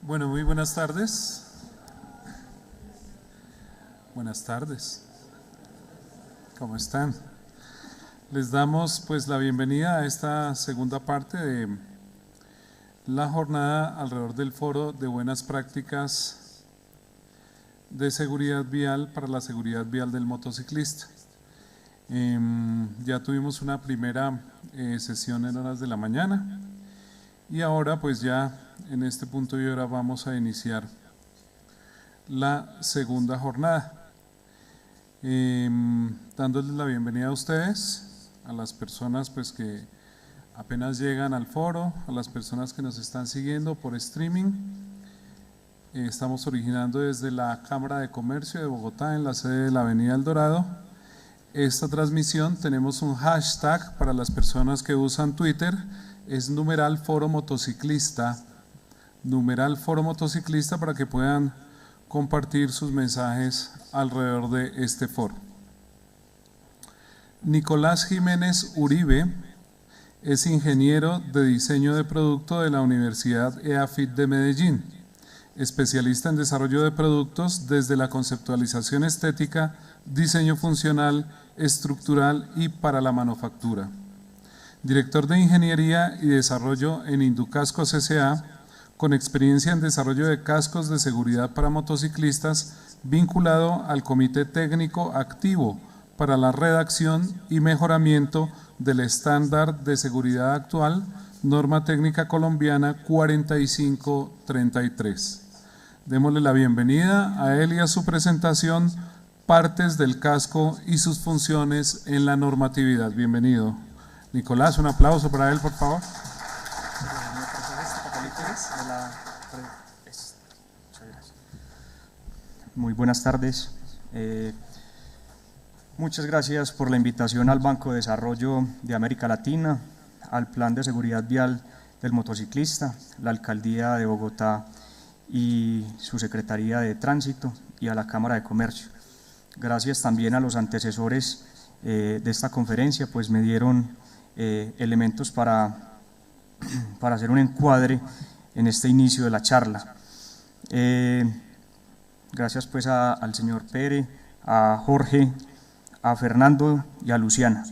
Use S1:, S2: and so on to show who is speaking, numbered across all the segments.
S1: Bueno, muy buenas tardes. Buenas tardes. ¿Cómo están? Les damos pues la bienvenida a esta segunda parte de la jornada alrededor del foro de buenas prácticas de seguridad vial para la seguridad vial del motociclista. Ya tuvimos una primera sesión en horas de la mañana y ahora pues ya en este punto y hora vamos a iniciar la segunda jornada. Dándoles la bienvenida a ustedes, a las personas pues que apenas llegan al foro, a las personas que nos están siguiendo por streaming. Estamos originando desde la Cámara de Comercio de Bogotá en la sede de la Avenida El Dorado. Esta transmisión tenemos un hashtag para las personas que usan Twitter, es numeral foro motociclista, para que puedan compartir sus mensajes alrededor de este foro. Nicolás Jiménez Uribe es ingeniero de diseño de producto de la Universidad EAFIT de Medellín, especialista en desarrollo de productos desde la conceptualización estética, diseño funcional, estructural y para la manufactura. Director de Ingeniería y Desarrollo en Inducascos S.A., con experiencia en desarrollo de cascos de seguridad para motociclistas, vinculado al Comité Técnico Activo para la redacción y mejoramiento del estándar de seguridad actual, norma técnica colombiana 4533. Démosle la bienvenida a él y a su presentación, partes del casco y sus funciones en la normatividad. Bienvenido. Nicolás, un aplauso para él, por favor.
S2: Muy buenas tardes. Muchas gracias por la invitación al Banco de Desarrollo de América Latina, al Plan de Seguridad Vial del Motociclista, la Alcaldía de Bogotá y su Secretaría de Tránsito y a la Cámara de Comercio. Gracias también a los antecesores de esta conferencia, pues me dieron elementos para hacer un encuadre en este inicio de la charla. Gracias pues al señor Pere, a Jorge, a Fernando y a Luciana.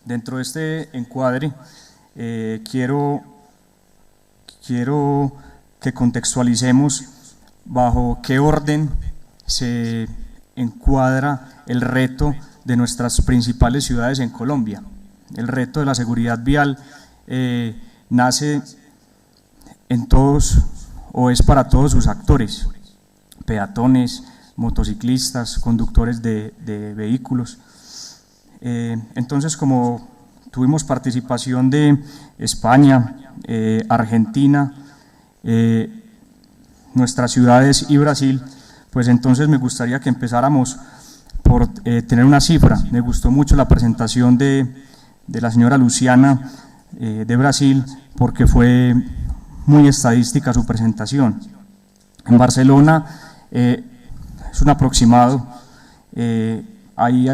S2: Dentro de este encuadre quiero que contextualicemos bajo qué orden se encuadra el reto de nuestras principales ciudades en Colombia. El reto de la seguridad vial nace en todos o es para todos sus actores, peatones, motociclistas, conductores de vehículos. Entonces, como tuvimos participación de España, Argentina, nuestras ciudades y Brasil, pues entonces me gustaría que empezáramos por tener una cifra. Me gustó mucho la presentación de la señora Luciana de Brasil, porque fue muy estadística su presentación. En Barcelona es un aproximado, hay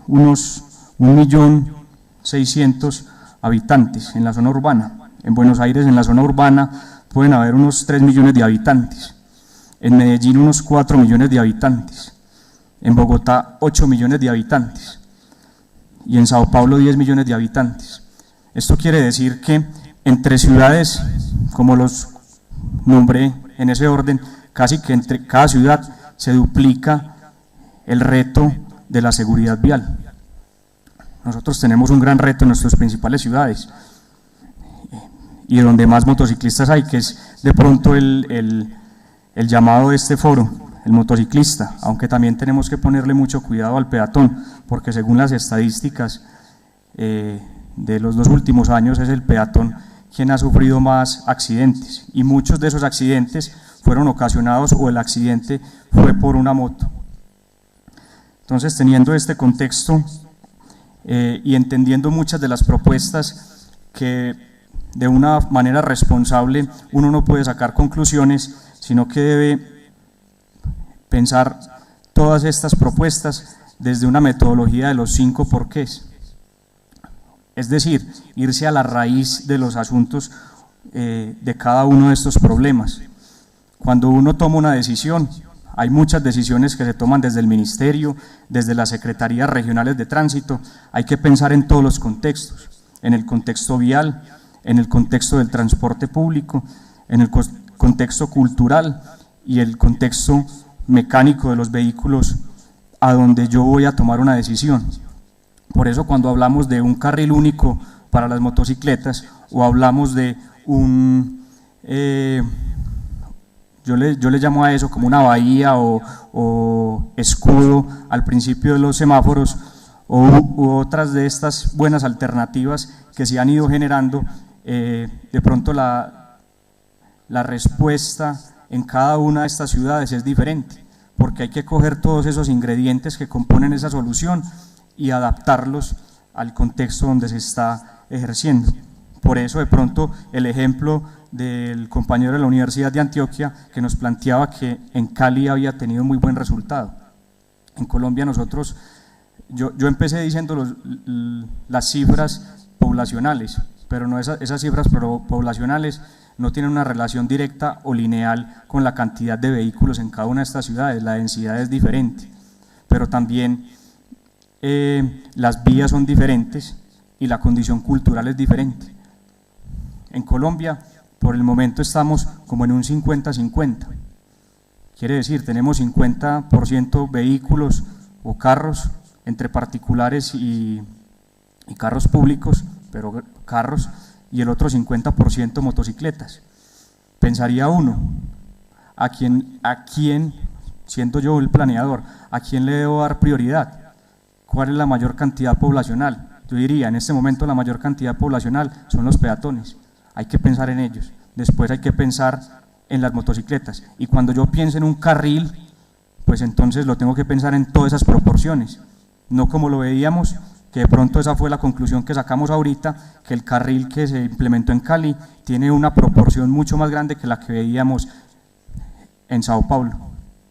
S2: unos 1.600.000 habitantes en la zona urbana. En Buenos Aires, en la zona urbana, pueden haber unos 3 millones de habitantes. En Medellín, unos 4 millones de habitantes. En Bogotá, 8 millones de habitantes. Y en Sao Paulo, 10 millones de habitantes. Esto quiere decir que entre ciudades, como los nombré en ese orden, casi que entre cada ciudad se duplica el reto de la seguridad vial. Nosotros tenemos un gran reto en nuestras principales ciudades y donde más motociclistas hay, que es de pronto el llamado de este foro, el motociclista, aunque también tenemos que ponerle mucho cuidado al peatón, porque según las estadísticas de los 2 últimos años es el peatón quien ha sufrido más accidentes, y muchos de esos accidentes fueron ocasionados o el accidente fue por una moto. Entonces, teniendo este contexto y entendiendo muchas de las propuestas que de una manera responsable uno no puede sacar conclusiones, sino que debe pensar todas estas propuestas desde una metodología de los 5 porqués. Es decir, irse a la raíz de los asuntos de cada uno de estos problemas. Cuando uno toma una decisión, hay muchas decisiones que se toman desde el ministerio, desde las secretarías regionales de tránsito. Hay que pensar en todos los contextos, en el contexto vial, en el contexto del transporte público, en el contexto cultural y el contexto mecánico de los vehículos a donde yo voy a tomar una decisión. Por eso, cuando hablamos de un carril único para las motocicletas o hablamos de un, yo le llamo a eso como una bahía o escudo al principio de los semáforos, u otras de estas buenas alternativas que se han ido generando, de pronto la respuesta en cada una de estas ciudades es diferente, porque hay que coger todos esos ingredientes que componen esa solución y adaptarlos al contexto donde se está ejerciendo. Por eso, de pronto, el ejemplo del compañero de la Universidad de Antioquia, que nos planteaba que en Cali había tenido muy buen resultado. En Colombia nosotros, yo empecé diciendo las cifras poblacionales, pero no esas cifras poblacionales no tienen una relación directa o lineal con la cantidad de vehículos en cada una de estas ciudades. La densidad es diferente, pero también las vías son diferentes y la condición cultural es diferente. En Colombia, por el momento estamos como en un 50-50. Quiere decir, tenemos 50% vehículos o carros entre particulares y carros públicos, pero carros, y el otro 50% motocicletas. Pensaría uno, ¿a quién, siendo yo el planeador, a quién le debo dar prioridad? ¿Cuál es la mayor cantidad poblacional? Yo diría, en este momento la mayor cantidad poblacional son los peatones. Hay que pensar en ellos. Después hay que pensar en las motocicletas. Y cuando yo pienso en un carril, pues entonces lo tengo que pensar en todas esas proporciones. No como lo veíamos, que de pronto esa fue la conclusión que sacamos ahorita, que el carril que se implementó en Cali tiene una proporción mucho más grande que la que veíamos en Sao Paulo.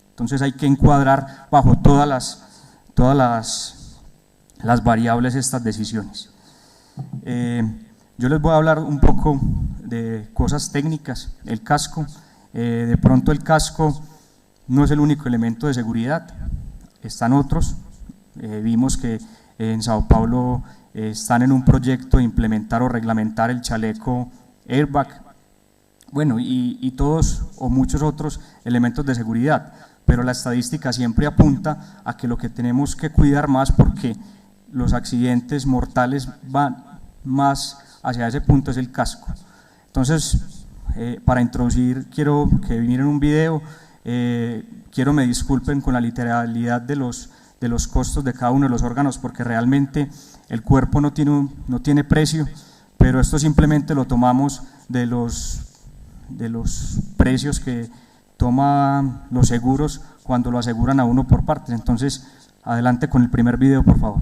S2: Entonces hay que encuadrar bajo todas las variables estas decisiones. Yo les voy a hablar un poco de cosas técnicas. El casco De pronto el casco no es el único elemento de seguridad, están otros. Vimos que en Sao Paulo están en un proyecto de implementar o reglamentar el chaleco airbag, bueno, y todos o muchos otros elementos de seguridad, pero la estadística siempre apunta a que lo que tenemos que cuidar más, porque los accidentes mortales van más hacia ese punto, es el casco. Entonces, para introducir, quiero que miren un video. Quiero me disculpen con la literalidad de los costos de cada uno de los órganos, porque realmente el cuerpo no tiene precio, pero esto simplemente lo tomamos de los precios que toman los seguros cuando lo aseguran a uno por partes. Entonces, adelante con el primer video, por favor.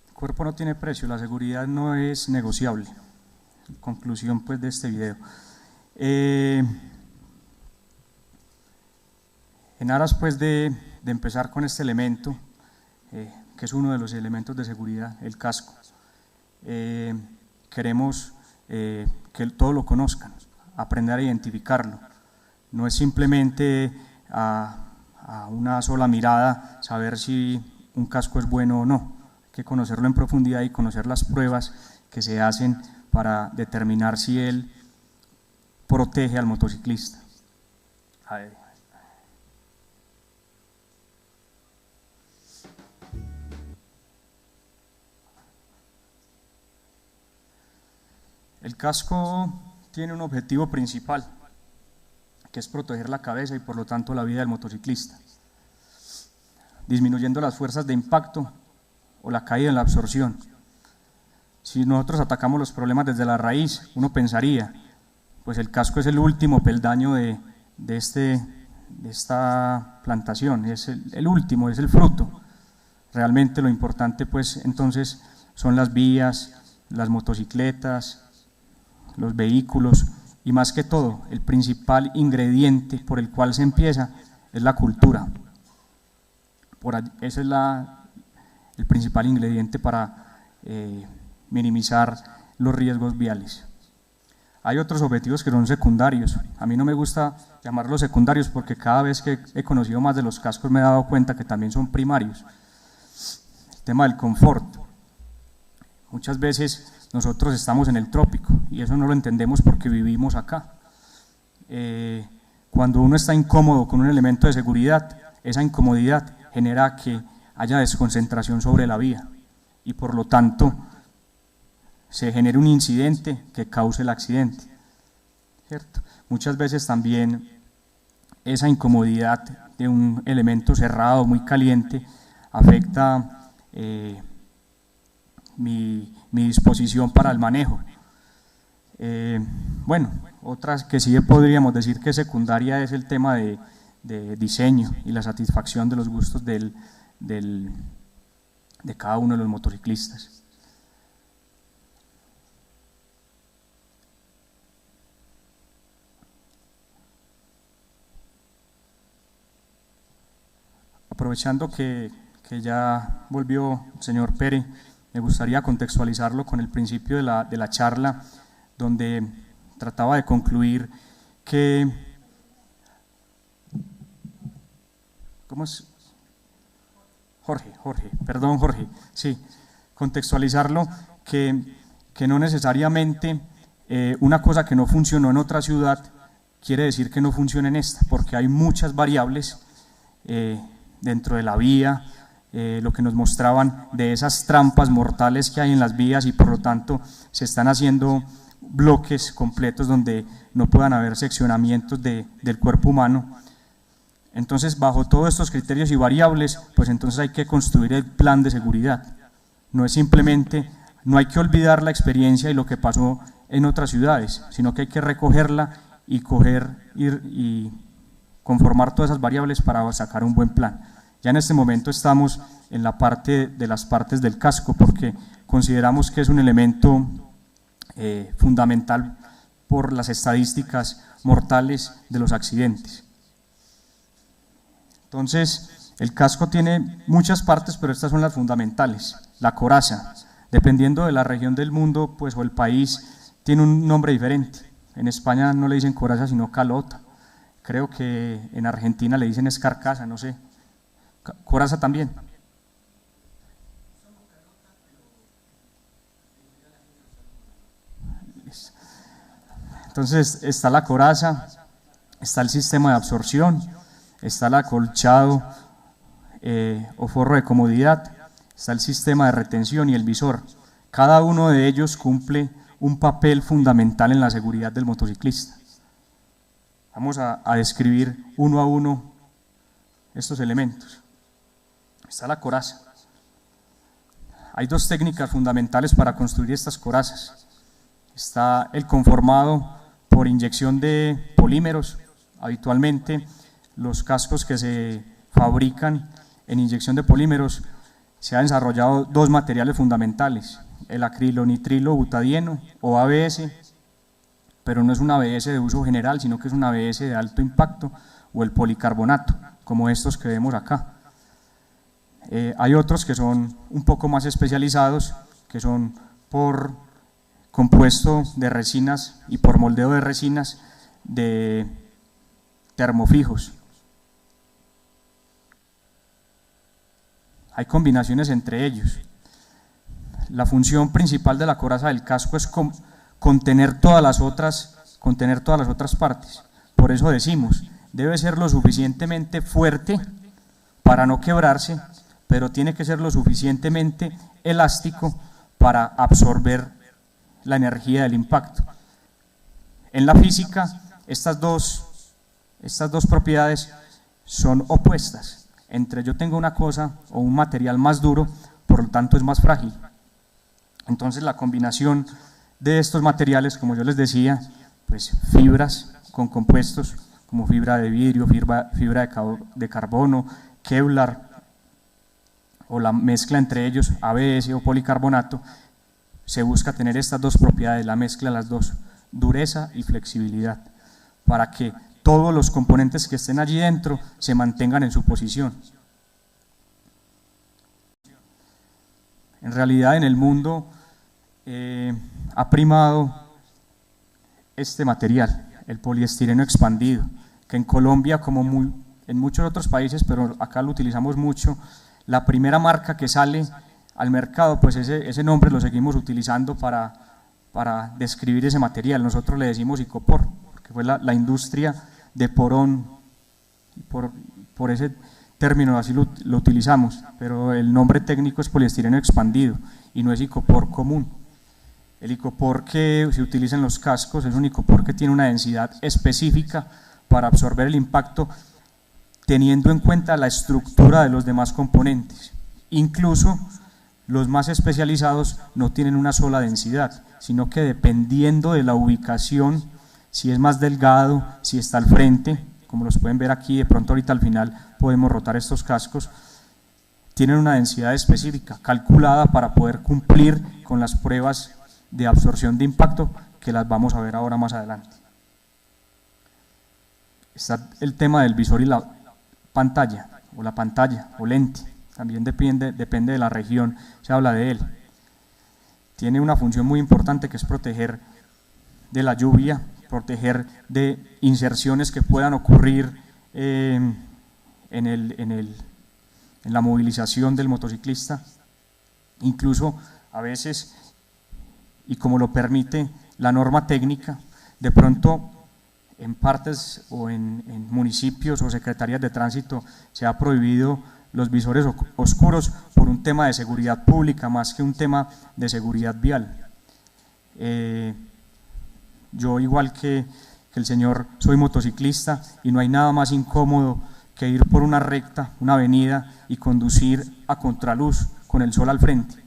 S2: El cuerpo no tiene precio, la seguridad no es negociable. Conclusión pues de este video. En aras pues de empezar con este elemento, que es uno de los elementos de seguridad, el casco, queremos que todos lo conozcan, aprender a identificarlo. No es simplemente a una sola mirada saber si un casco es bueno o no. Hay que conocerlo en profundidad y conocer las pruebas que se hacen para determinar si él protege al motociclista. A ver. El casco tiene un objetivo principal, que es proteger la cabeza y por lo tanto la vida del motociclista, disminuyendo las fuerzas de impacto o la caída en la absorción. Si nosotros atacamos los problemas desde la raíz, uno pensaría, pues el casco es el último peldaño de esta plantación, es el último, es el fruto. Realmente lo importante pues entonces son las vías, las motocicletas, los vehículos y más que todo, el principal ingrediente por el cual se empieza es la cultura. Ese es el principal ingrediente para minimizar los riesgos viales. Hay otros objetivos que son secundarios. A mí no me gusta llamarlos secundarios porque cada vez que he conocido más de los cascos me he dado cuenta que también son primarios. El tema del confort. Muchas veces nosotros estamos en el trópico y eso no lo entendemos porque vivimos acá. Cuando uno está incómodo con un elemento de seguridad, esa incomodidad genera que haya desconcentración sobre la vía y por lo tanto se genera un incidente que cause el accidente, ¿cierto? Muchas veces también esa incomodidad de un elemento cerrado, muy caliente, afecta mi disposición para el manejo. Bueno, otras que sí podríamos decir que secundaria es el tema de diseño y la satisfacción de los gustos de cada uno de los motociclistas. Aprovechando que ya volvió el señor Pérez, me gustaría contextualizarlo con el principio de la charla, donde trataba de concluir que, ¿cómo es? Jorge, sí, contextualizarlo que no necesariamente una cosa que no funcionó en otra ciudad quiere decir que no funcione en esta, porque hay muchas variables dentro de la vía, lo que nos mostraban de esas trampas mortales que hay en las vías y por lo tanto se están haciendo bloques completos donde no puedan haber seccionamientos del cuerpo humano. Entonces, bajo todos estos criterios y variables, pues entonces hay que construir el plan de seguridad. No es simplemente, no hay que olvidar la experiencia y lo que pasó en otras ciudades, sino que hay que recogerla y y conformar todas esas variables para sacar un buen plan. Ya en este momento estamos en la parte de las partes del casco, porque consideramos que es un elemento fundamental por las estadísticas mortales de los accidentes. Entonces, el casco tiene muchas partes, pero estas son las fundamentales. La coraza, dependiendo de la región del mundo pues, o el país, tiene un nombre diferente. En España no le dicen coraza, sino calota. Creo que en Argentina le dicen escarcasa, no sé. Coraza también. Entonces está la coraza, está el sistema de absorción, está el acolchado o forro de comodidad, está el sistema de retención y el visor. Cada uno de ellos cumple un papel fundamental en la seguridad del motociclista. Vamos a describir uno a uno estos elementos. Está la coraza. Hay dos técnicas fundamentales para construir estas corazas. Está el conformado por inyección de polímeros. Habitualmente los cascos que se fabrican en inyección de polímeros se han desarrollado dos materiales fundamentales, el acrilonitrilo butadieno o ABS, pero no es un ABS de uso general, sino que es un ABS de alto impacto, o el policarbonato, como estos que vemos acá. Hay otros que son un poco más especializados, que son por compuesto de resinas y por moldeo de resinas de termofijos. Hay combinaciones entre ellos. La función principal de la coraza del casco es contener todas las otras partes. Por eso decimos, debe ser lo suficientemente fuerte para no quebrarse, pero tiene que ser lo suficientemente elástico para absorber la energía del impacto. En la física, estas dos propiedades son opuestas. Entre yo tengo una cosa o un material más duro, por lo tanto es más frágil. Entonces la combinación de estos materiales, como yo les decía, pues fibras con compuestos como fibra de vidrio, fibra de carbono, Kevlar, o la mezcla entre ellos, ABS o policarbonato, se busca tener estas dos propiedades, la mezcla de las dos, dureza y flexibilidad, para que todos los componentes que estén allí dentro se mantengan en su posición. En realidad en el mundo ha primado este material, el poliestireno expandido, que en Colombia, como en muchos otros países, pero acá lo utilizamos mucho, la primera marca que sale al mercado, pues ese nombre lo seguimos utilizando para describir ese material. Nosotros le decimos icopor, porque fue la industria de porón, por ese término así lo utilizamos, pero el nombre técnico es poliestireno expandido y no es icopor común. El icopor que se utiliza en los cascos es un icopor que tiene una densidad específica para absorber el impacto, teniendo en cuenta la estructura de los demás componentes. Incluso los más especializados no tienen una sola densidad, sino que dependiendo de la ubicación, si es más delgado, si está al frente, como los pueden ver aquí, de pronto ahorita al final podemos rotar estos cascos, tienen una densidad específica, calculada para poder cumplir con las pruebas de absorción de impacto, que las vamos a ver ahora más adelante. Está el tema del visor y la pantalla. o la pantalla o lente, también depende de la región, se habla de él. Tiene una función muy importante que es proteger de la lluvia, proteger de inserciones que puedan ocurrir en la movilización del motociclista, incluso a veces, y como lo permite la norma técnica, de pronto en partes o en municipios o secretarías de tránsito se ha prohibido los visores oscuros por un tema de seguridad pública más que un tema de seguridad vial. Yo, igual que el señor, soy motociclista y no hay nada más incómodo que ir por una recta, una avenida y conducir a contraluz con el sol al frente.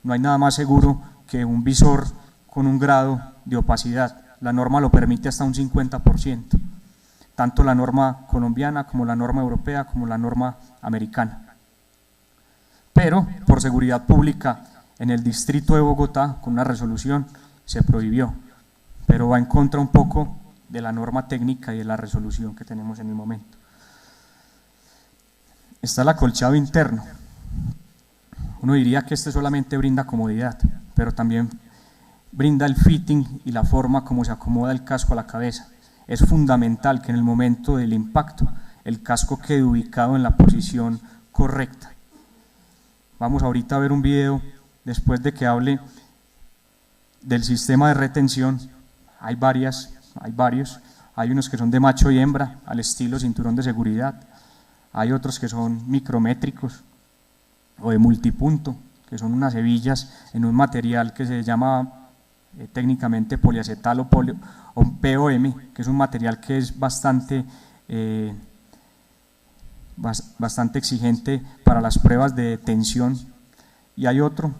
S2: No hay nada más seguro que un visor con un grado de opacidad. La norma lo permite hasta un 50%, tanto la norma colombiana como la norma europea como la norma americana. Pero por seguridad pública en el distrito de Bogotá, con una resolución, se prohibió, pero va en contra un poco de la norma técnica y de la resolución que tenemos en el momento. Está el acolchado interno. Uno diría que este solamente brinda comodidad, pero también brinda el fitting y la forma como se acomoda el casco a la cabeza. Es fundamental que en el momento del impacto el casco quede ubicado en la posición correcta. Vamos ahorita a ver un video después de que hable del sistema de retención. Hay varios, hay unos que son de macho y hembra al estilo cinturón de seguridad, hay otros que son micrométricos o de multipunto, que son unas hebillas en un material que se llama técnicamente poliacetal o POM, que es un material que es bastante exigente para las pruebas de tensión, y hay otro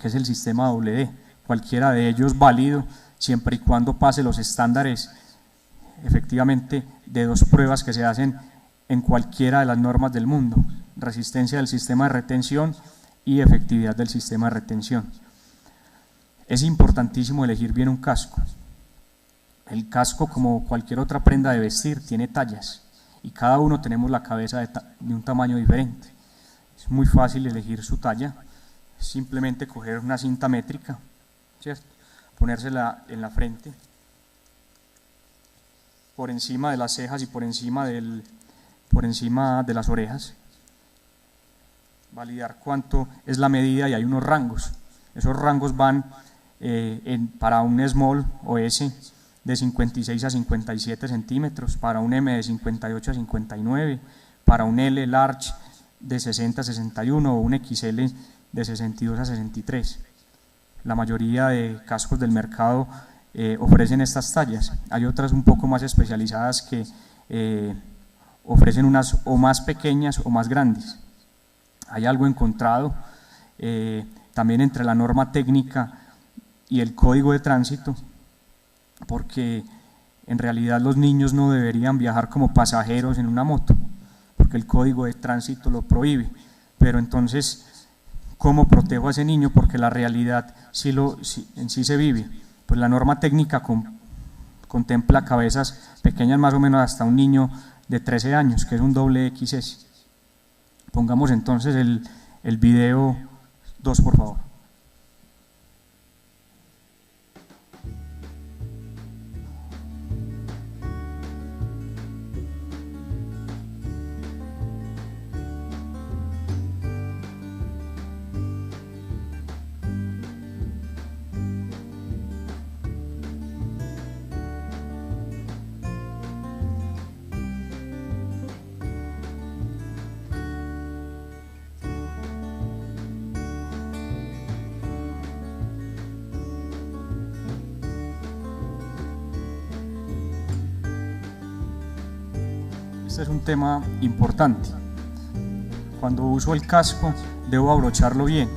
S2: que es el sistema WD, cualquiera de ellos válido siempre y cuando pase los estándares efectivamente de dos pruebas que se hacen en cualquiera de las normas del mundo: resistencia del sistema de retención y efectividad del sistema de retención. Es importantísimo elegir bien un casco. El casco, como cualquier otra prenda de vestir, tiene tallas y cada uno tenemos la cabeza de un tamaño diferente. Es muy fácil elegir su talla, simplemente coger una cinta métrica, ¿cierto? Ponérsela en la frente, por encima de las cejas y por encima de las orejas, validar cuánto es la medida, y hay unos rangos. Esos rangos van para un small o S de 56 a 57 centímetros, para un M de 58 a 59, para un L large de 60 a 61 o un XL de 62 a 63. La mayoría de cascos del mercado ofrecen estas tallas. Hay otras un poco más especializadas que ofrecen unas o más pequeñas o más grandes. Hay algo encontrado también entre la norma técnica y el código de tránsito, porque en realidad los niños no deberían viajar como pasajeros en una moto, porque el código de tránsito lo prohíbe. Pero entonces, ¿cómo protejo a ese niño? Porque la realidad en sí se vive. Pues la norma técnica contempla cabezas pequeñas, más o menos hasta un niño de 13 años, que es un XS. Pongamos entonces el video 2, por favor. Este es un tema importante. Cuando uso el casco debo abrocharlo bien.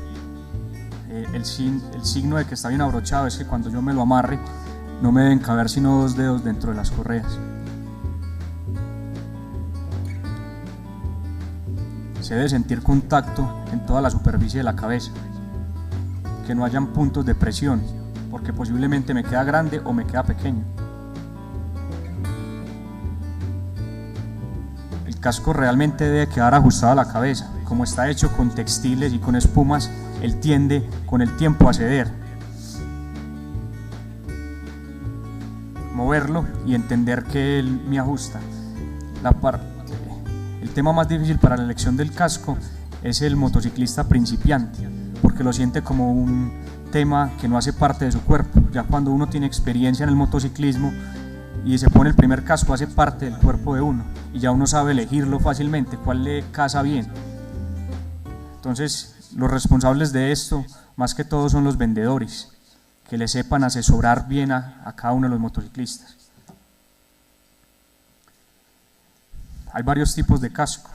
S2: El signo de que está bien abrochado es que cuando yo me lo amarre no me deben caber sino 2 dedos dentro de las correas. Se debe sentir contacto en toda la superficie de la cabeza, que no hayan puntos de presión, porque posiblemente me queda grande o me queda pequeño. El casco realmente debe quedar ajustado a la cabeza. Como está hecho con textiles y con espumas, él tiende con el tiempo a ceder. Moverlo y entender que él me ajusta. El tema más difícil para la elección del casco es el motociclista principiante, porque lo siente como un tema que no hace parte de su cuerpo. Ya cuando uno tiene experiencia en el motociclismo y se pone el primer casco, hace parte del cuerpo de uno y ya uno sabe elegirlo fácilmente, cuál le casa bien. Entonces, los responsables de esto, más que todo, son los vendedores, que le sepan asesorar bien a cada uno de los motociclistas. Hay varios tipos de casco,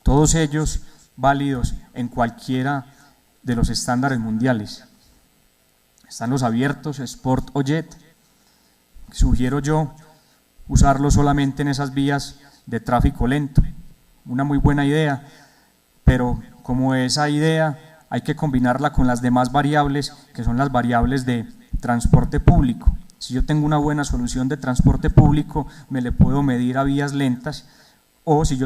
S2: todos ellos válidos en cualquiera de los estándares mundiales. Están los abiertos, Sport o Jet. Sugiero yo usarlo solamente en esas vías de tráfico lento. Una muy buena idea, pero como esa idea hay que combinarla con las demás variables, que son las variables de transporte público. Si yo tengo una buena solución de transporte público, me le puedo medir a vías lentas, o si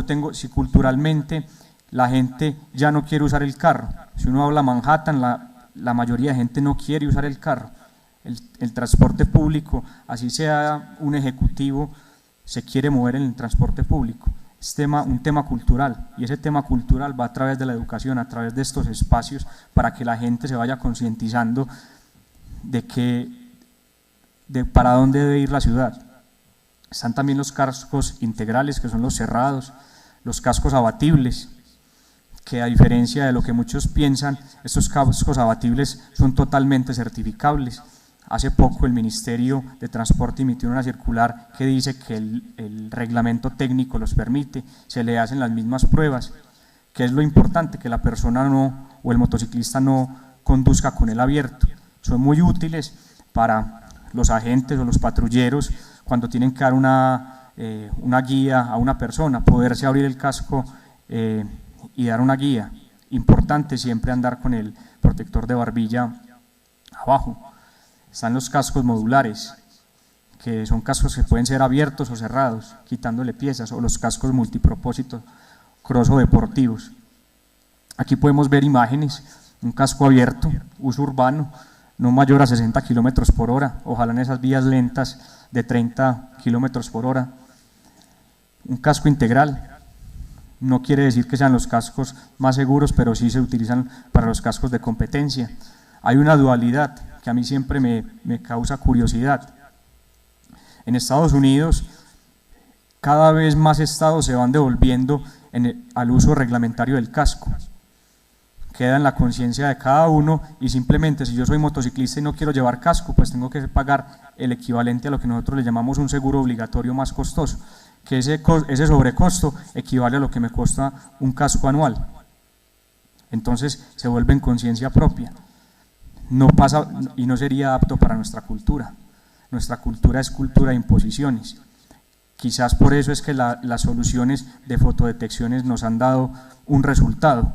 S2: culturalmente la gente ya no quiere usar el carro. Si uno habla Manhattan, la mayoría de gente no quiere usar el carro. El transporte público, así sea un ejecutivo, se quiere mover en el transporte público. Es un tema cultural, y ese tema cultural va a través de la educación, a través de estos espacios, para que la gente se vaya concientizando de para dónde debe ir la ciudad. Están también los cascos integrales, que son los cerrados, los cascos abatibles, que a diferencia de lo que muchos piensan, estos cascos abatibles son totalmente certificables. Hace poco el Ministerio de Transporte emitió una circular que dice que el reglamento técnico los permite, se le hacen las mismas pruebas, que es lo importante, que la persona o el motociclista no conduzca con él abierto. Son muy útiles para los agentes o los patrulleros cuando tienen que dar una guía a una persona, poderse abrir el casco y dar una guía. Importante siempre andar con el protector de barbilla abajo. Están los cascos modulares, que son cascos que pueden ser abiertos o cerrados, quitándole piezas, o los cascos multipropósito, cross o deportivos. Aquí podemos ver imágenes, un casco abierto, uso urbano, no mayor a 60 kilómetros por hora, ojalá en esas vías lentas de 30 kilómetros por hora. Un casco integral, no quiere decir que sean los cascos más seguros, pero sí se utilizan para los cascos de competencia. Hay una dualidad que a mí siempre me causa curiosidad. En Estados Unidos, cada vez más estados se van devolviendo al uso reglamentario del casco. Queda en la conciencia de cada uno, y simplemente si yo soy motociclista y no quiero llevar casco, pues tengo que pagar el equivalente a lo que nosotros le llamamos un seguro obligatorio más costoso, que ese sobrecosto equivale a lo que me cuesta un casco anual. Entonces se vuelve en conciencia propia. No pasa y no sería apto para nuestra cultura. Nuestra cultura es cultura de imposiciones. Quizás por eso es que las soluciones de fotodetecciones nos han dado un resultado,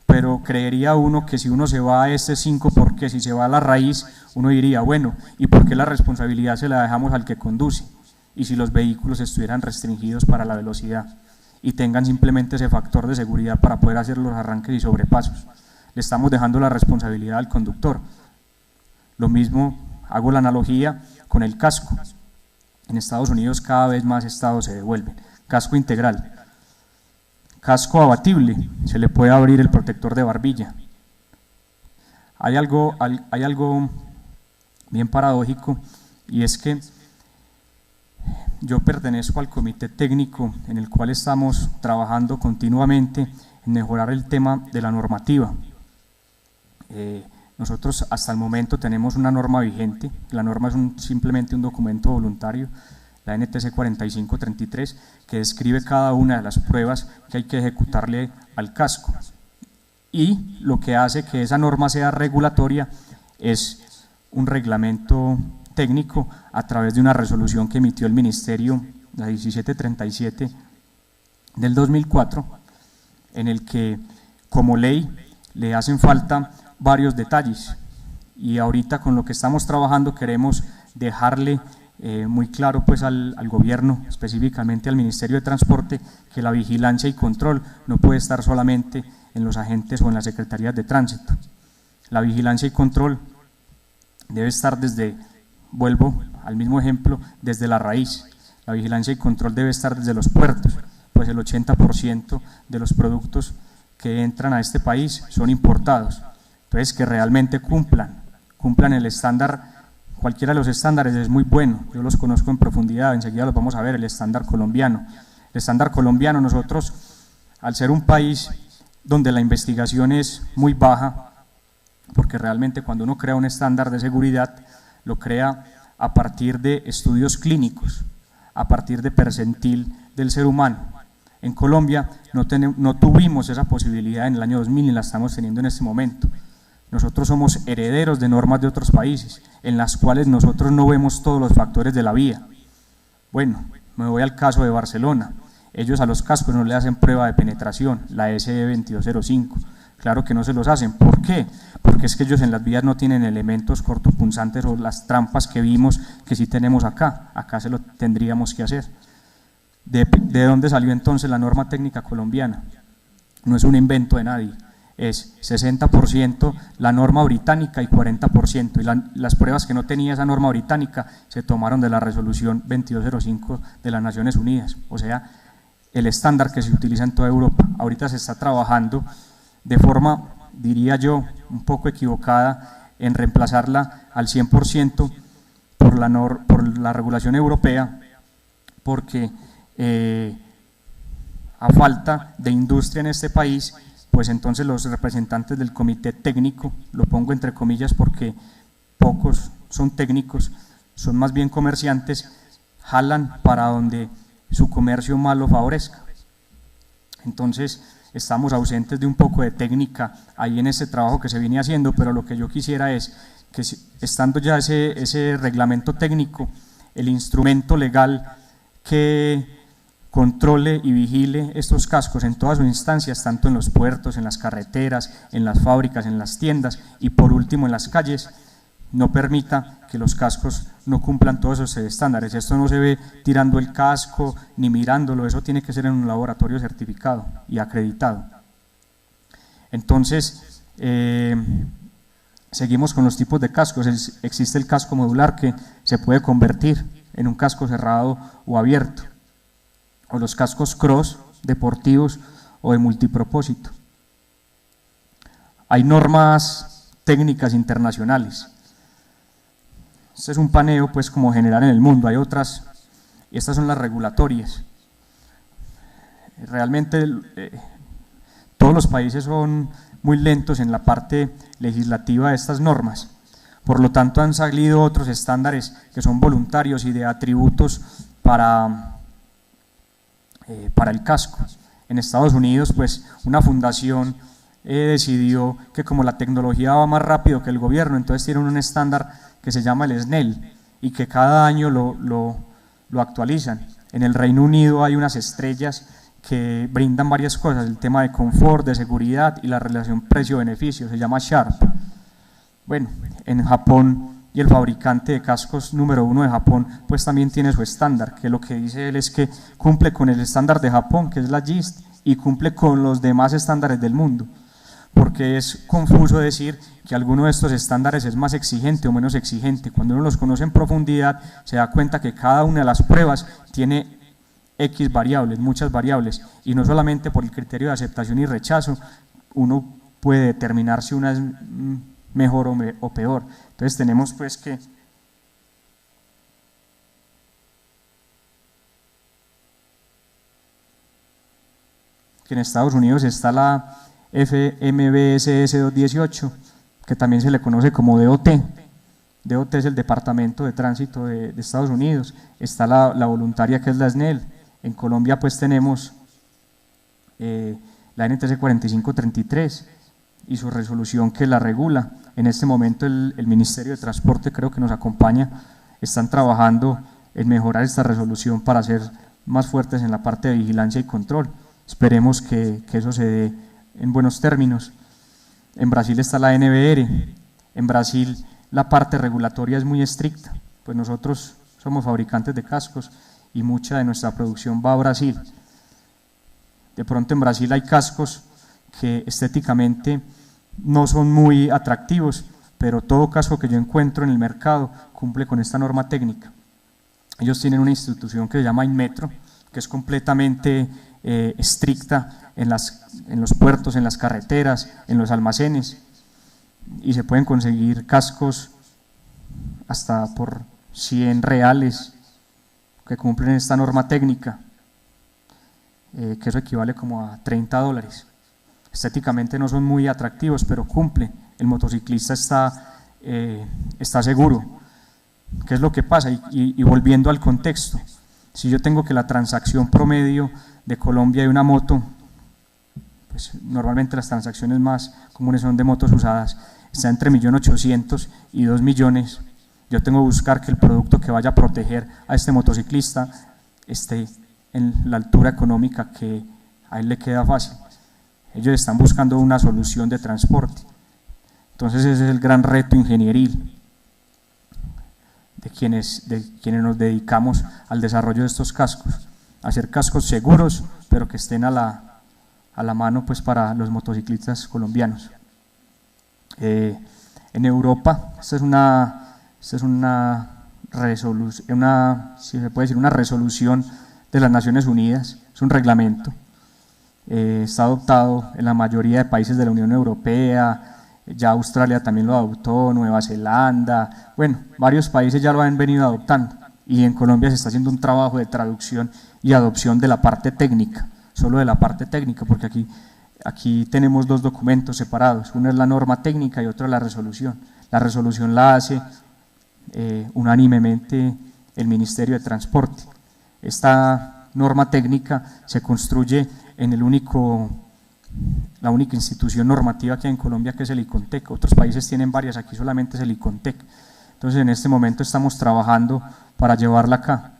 S2: pero creería uno que si uno se va a este 5, porque si se va a la raíz, uno diría, bueno, ¿y por qué la responsabilidad se la dejamos al que conduce? Y si los vehículos estuvieran restringidos para la velocidad y tengan simplemente ese factor de seguridad para poder hacer los arranques y sobrepasos, le estamos dejando la responsabilidad al conductor. Lo mismo, hago la analogía con el casco. En Estados Unidos cada vez más estados se devuelven. Casco integral. Casco abatible, se le puede abrir el protector de barbilla. Hay algo bien paradójico, y es que yo pertenezco al comité técnico en el cual estamos trabajando continuamente en mejorar el tema de la normativa. Nosotros hasta el momento tenemos una norma vigente. La norma es simplemente un documento voluntario, la NTC 4533, que describe cada una de las pruebas que hay que ejecutarle al casco, y lo que hace que esa norma sea regulatoria es un reglamento técnico a través de una resolución que emitió el Ministerio, la 1737 del 2004, en el que como ley le hacen falta varios detalles, y ahorita con lo que estamos trabajando queremos dejarle muy claro pues al gobierno, específicamente al Ministerio de Transporte, que la vigilancia y control no puede estar solamente en los agentes o en las secretarías de tránsito. La vigilancia y control debe estar desde, vuelvo al mismo ejemplo, desde la raíz. La vigilancia y control debe estar desde los puertos, pues el 80% de los productos que entran a este país son importados. Entonces, que realmente cumplan el estándar. Cualquiera de los estándares es muy bueno, yo los conozco en profundidad, enseguida los vamos a ver, el estándar colombiano. El estándar colombiano, nosotros, al ser un país donde la investigación es muy baja, porque realmente cuando uno crea un estándar de seguridad, lo crea a partir de estudios clínicos, a partir de percentil del ser humano. En Colombia no tuvimos esa posibilidad en el año 2000 y la estamos teniendo en este momento. Nosotros somos herederos de normas de otros países, en las cuales nosotros no vemos todos los factores de la vía. Bueno, me voy al caso de Barcelona. Ellos a los cascos no le hacen prueba de penetración, la SE 2205. Claro que no se los hacen. ¿Por qué? Porque es que ellos en las vías no tienen elementos cortopunzantes o las trampas que vimos que sí tenemos acá. Acá se lo tendríamos que hacer. ¿De dónde salió entonces la norma técnica colombiana? No es un invento de nadie. Es 60% la norma británica y 40%, y las pruebas que no tenía esa norma británica se tomaron de la resolución 2205 de las Naciones Unidas, o sea, el estándar que se utiliza en toda Europa. Ahorita se está trabajando de forma, diría yo, un poco equivocada en reemplazarla al 100% por la regulación europea, porque a falta de industria en este país, pues entonces los representantes del comité técnico, lo pongo entre comillas porque pocos son técnicos, son más bien comerciantes, jalan para donde su comercio más lo favorezca. Entonces estamos ausentes de un poco de técnica ahí en ese trabajo que se viene haciendo, pero lo que yo quisiera es que estando ya ese reglamento técnico, el instrumento legal que controle y vigile estos cascos en todas sus instancias, tanto en los puertos, en las carreteras, en las fábricas, en las tiendas y por último en las calles, no permita que los cascos no cumplan todos esos estándares. Esto no se ve tirando el casco ni mirándolo, eso tiene que ser en un laboratorio certificado y acreditado. Entonces, seguimos con los tipos de cascos. Existe el casco modular que se puede convertir en un casco cerrado o abierto, o los cascos cross, deportivos o de multipropósito. Hay normas técnicas internacionales. Este es un paneo pues como general en el mundo, hay otras, y estas son las regulatorias. Realmente todos los países son muy lentos en la parte legislativa de estas normas, por lo tanto han salido otros estándares que son voluntarios y de atributos para el casco. En Estados Unidos pues una fundación decidió que como la tecnología va más rápido que el gobierno, entonces tienen un estándar que se llama el SNEL y que cada año lo actualizan. En el Reino Unido hay unas estrellas que brindan varias cosas, el tema de confort, de seguridad y la relación precio-beneficio, se llama Sharp. Bueno, en Japón, y el fabricante de cascos número 1 de Japón pues también tiene su estándar, que lo que dice él es que cumple con el estándar de Japón, que es la GIST, y cumple con los demás estándares del mundo, porque es confuso decir que alguno de estos estándares es más exigente o menos exigente. Cuando uno los conoce en profundidad se da cuenta que cada una de las pruebas tiene X variables, muchas variables, y no solamente por el criterio de aceptación y rechazo uno puede determinar si una es mejor o peor. Entonces tenemos pues que en Estados Unidos está la FMVSS 218, que también se le conoce como DOT. DOT es el Departamento de Tránsito de Estados Unidos. Está la voluntaria, que es la SNEL. En Colombia pues tenemos la NTC 4533 y su resolución que la regula. En este momento el Ministerio de Transporte, creo que nos acompaña, están trabajando en mejorar esta resolución para ser más fuertes en la parte de vigilancia y control. Esperemos que eso se dé en buenos términos. En Brasil está la NBR. En Brasil la parte regulatoria es muy estricta, pues nosotros somos fabricantes de cascos y mucha de nuestra producción va a Brasil. De pronto en Brasil hay cascos que estéticamente no son muy atractivos, pero todo casco que yo encuentro en el mercado cumple con esta norma técnica. Ellos tienen una institución que se llama Inmetro, que es completamente estricta en los puertos, en las carreteras, en los almacenes, y se pueden conseguir cascos hasta por 100 reales que cumplen esta norma técnica, que eso equivale como a $30. Estéticamente no son muy atractivos, pero cumplen. El motociclista está seguro. ¿Qué es lo que pasa? Y volviendo al contexto, si yo tengo que la transacción promedio de Colombia de una moto, pues normalmente las transacciones más comunes son de motos usadas, está entre 1.800.000 y 2 millones, yo tengo que buscar que el producto que vaya a proteger a este motociclista esté en la altura económica que a él le queda fácil. Ellos están buscando una solución de transporte. Entonces ese es el gran reto ingenieril de quienes nos dedicamos al desarrollo de estos cascos, hacer cascos seguros, pero que estén a la mano pues para los motociclistas colombianos. En Europa, esta es una resolución, si se puede decir, una resolución de las Naciones Unidas, es un reglamento, está adoptado en la mayoría de países de la Unión Europea, ya Australia también lo adoptó, Nueva Zelanda, bueno, varios países ya lo han venido adoptando, y en Colombia se está haciendo un trabajo de traducción y adopción de la parte técnica, solo de la parte técnica, porque aquí tenemos dos documentos separados, uno es la norma técnica y otro es la resolución. La resolución la hace unánimemente el Ministerio de Transporte. Esta norma técnica se construye en la única institución normativa que hay en Colombia, que es el ICONTEC. Otros países tienen varias, aquí solamente es el ICONTEC. Entonces en este momento estamos trabajando para llevarla acá.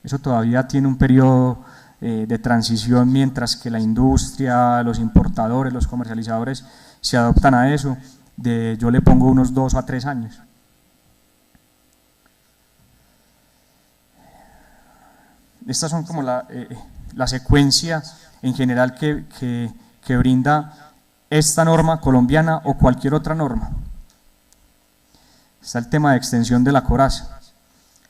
S2: Eso todavía tiene un periodo de transición mientras que la industria, los importadores, los comercializadores se adoptan a eso, yo le pongo unos 2 a 3 años. Estas son como la secuencia en general que brinda esta norma colombiana o cualquier otra norma. Está el tema de extensión de la coraza.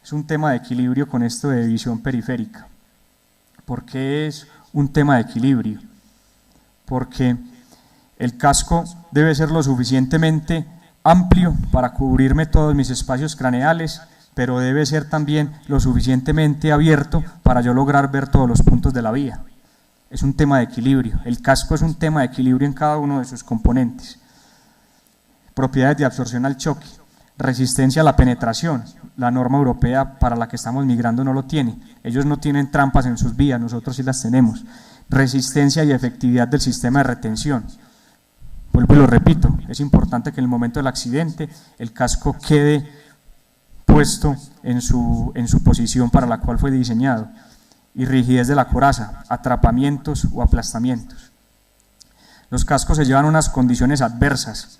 S2: Es un tema de equilibrio con esto de visión periférica. ¿Por qué es un tema de equilibrio? Porque el casco debe ser lo suficientemente amplio para cubrirme todos mis espacios craneales, pero debe ser también lo suficientemente abierto para yo lograr ver todos los puntos de la vía. Es un tema de equilibrio. El casco es un tema de equilibrio en cada uno de sus componentes. Propiedades de absorción al choque, resistencia a la penetración. La norma europea para la que estamos migrando no lo tiene. Ellos no tienen trampas en sus vías, nosotros sí las tenemos. Resistencia y efectividad del sistema de retención. Vuelvo y lo repito, es importante que en el momento del accidente el casco quede puesto en su posición para la cual fue diseñado. Y rigidez de la coraza, atrapamientos o aplastamientos. Los cascos se llevan unas condiciones adversas,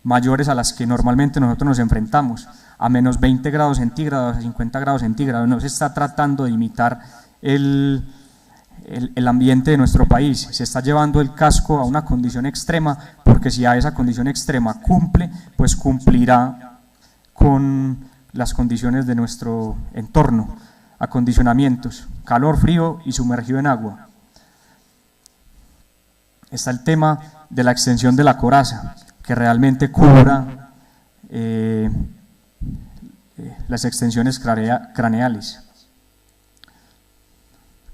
S2: mayores a las que normalmente nosotros nos enfrentamos, a menos 20 grados centígrados, a 50 grados centígrados. No se está tratando de imitar el ambiente de nuestro país, se está llevando el casco a una condición extrema, porque si a esa condición extrema cumple, pues cumplirá con las condiciones de nuestro entorno, acondicionamientos, calor, frío y sumergido en agua. Está el tema de la extensión de la coraza, que realmente cubra las extensiones craneales.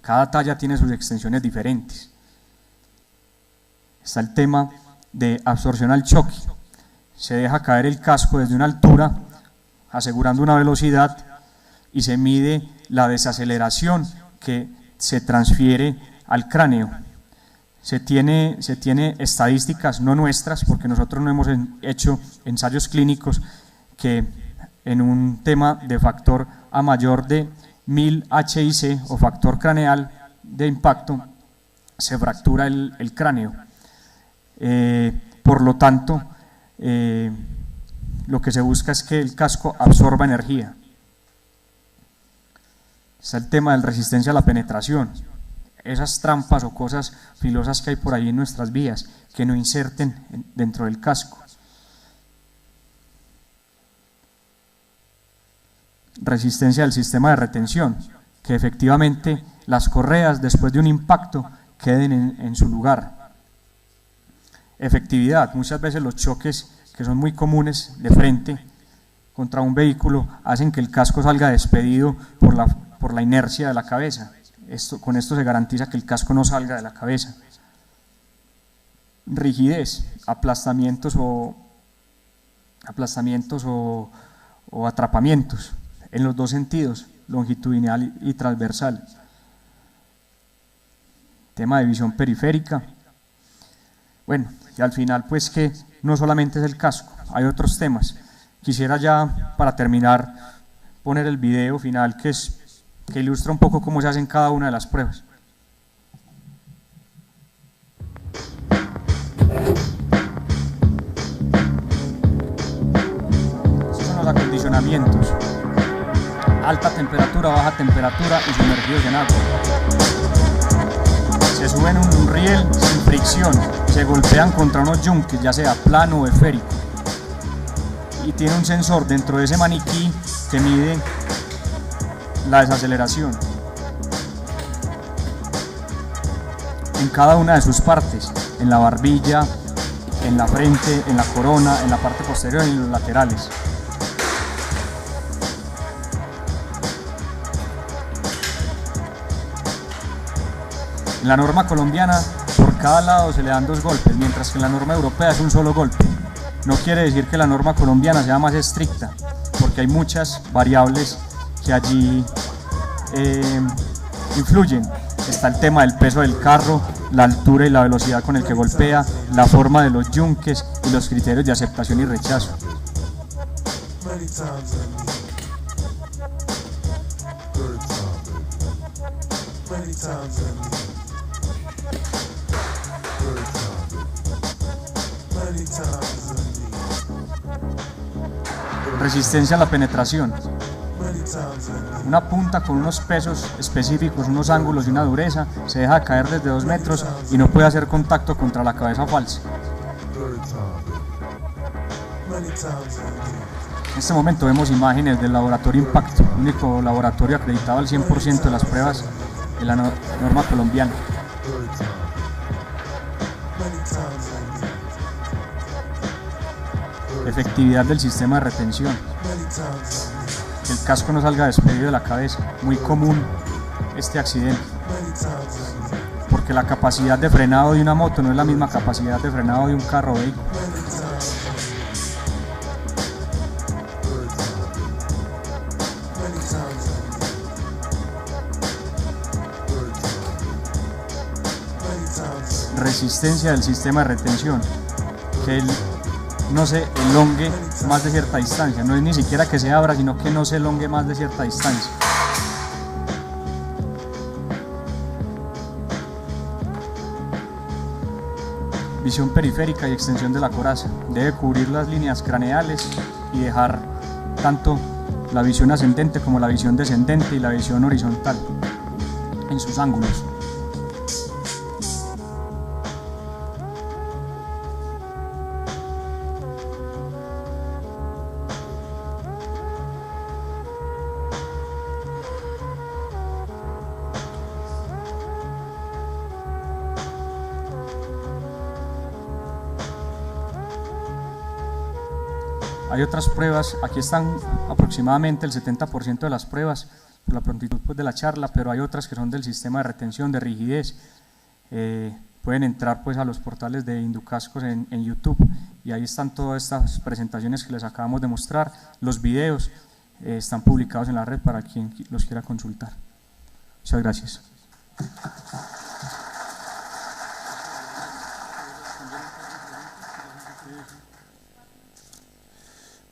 S2: Cada talla tiene sus extensiones diferentes. Está el tema de absorción al choque. Se deja caer el casco desde una altura, asegurando una velocidad, y se mide la desaceleración que se transfiere al cráneo. Se tiene estadísticas, no nuestras, porque nosotros no hemos hecho ensayos clínicos, que en un tema de factor A mayor de 1000 HIC o factor craneal de impacto se fractura el cráneo. Por lo tanto, lo que se busca es que el casco absorba energía. está el tema de la resistencia a la penetración, esas trampas o cosas filosas que hay por ahí en nuestras vías, que no inserten dentro del casco. Resistencia del sistema de retención, que efectivamente las correas después de un impacto queden en su lugar. Efectividad, muchas veces los choques que son muy comunes de frente contra un vehículo hacen que el casco salga despedido por la inercia de la cabeza. Con esto se garantiza que el casco no salga de la cabeza. Rigidez, aplastamientos o atrapamientos en los dos sentidos, longitudinal y transversal. Tema de visión periférica. Bueno, y al final pues que no solamente es el casco, hay otros temas. Quisiera ya para terminar poner el video final que ilustra un poco cómo se hacen cada una de las pruebas. Estos son los acondicionamientos: alta temperatura, baja temperatura y sumergidos en agua. Se suben un riel sin fricción, se golpean contra unos yunques, ya sea plano o esférico, y tiene un sensor dentro de ese maniquí que mide la desaceleración en cada una de sus partes, en la barbilla, en la frente, en la corona, en la parte posterior y en los laterales. En la norma colombiana, por cada lado se le dan 2 golpes, mientras que en la norma europea es un solo golpe. No quiere decir que la norma colombiana sea más estricta, porque hay muchas variables que allí influyen. Está el tema del peso del carro, la altura y la velocidad con el que golpea, la forma de los yunques y los criterios de aceptación y rechazo. Resistencia a la penetración. Una punta con unos pesos específicos, unos ángulos y una dureza se deja caer desde 2 metros y no puede hacer contacto contra la cabeza falsa. En este momento vemos imágenes del laboratorio Impacto, único laboratorio acreditado al 100% de las pruebas de la norma colombiana. Efectividad del sistema de retención. Que el casco no salga despedido de la cabeza. Muy común este accidente, porque la capacidad de frenado de una moto no es la misma capacidad de frenado de un carro o vehículo. Resistencia del sistema de retención, que no se elongue más de cierta distancia, no es ni siquiera que se abra, sino que no se elongue más de cierta distancia. Visión periférica y extensión de la coraza, debe cubrir las líneas craneales y dejar tanto la visión ascendente como la visión descendente y la visión horizontal en sus ángulos. Hay otras pruebas, aquí están aproximadamente el 70% de las pruebas por la prontitud pues, de la charla, pero hay otras que son del sistema de retención, de rigidez. Pueden entrar pues, a los portales de Inducascos en YouTube y ahí están todas estas presentaciones que les acabamos de mostrar. Los videos están publicados en la red para quien los quiera consultar. Muchas gracias.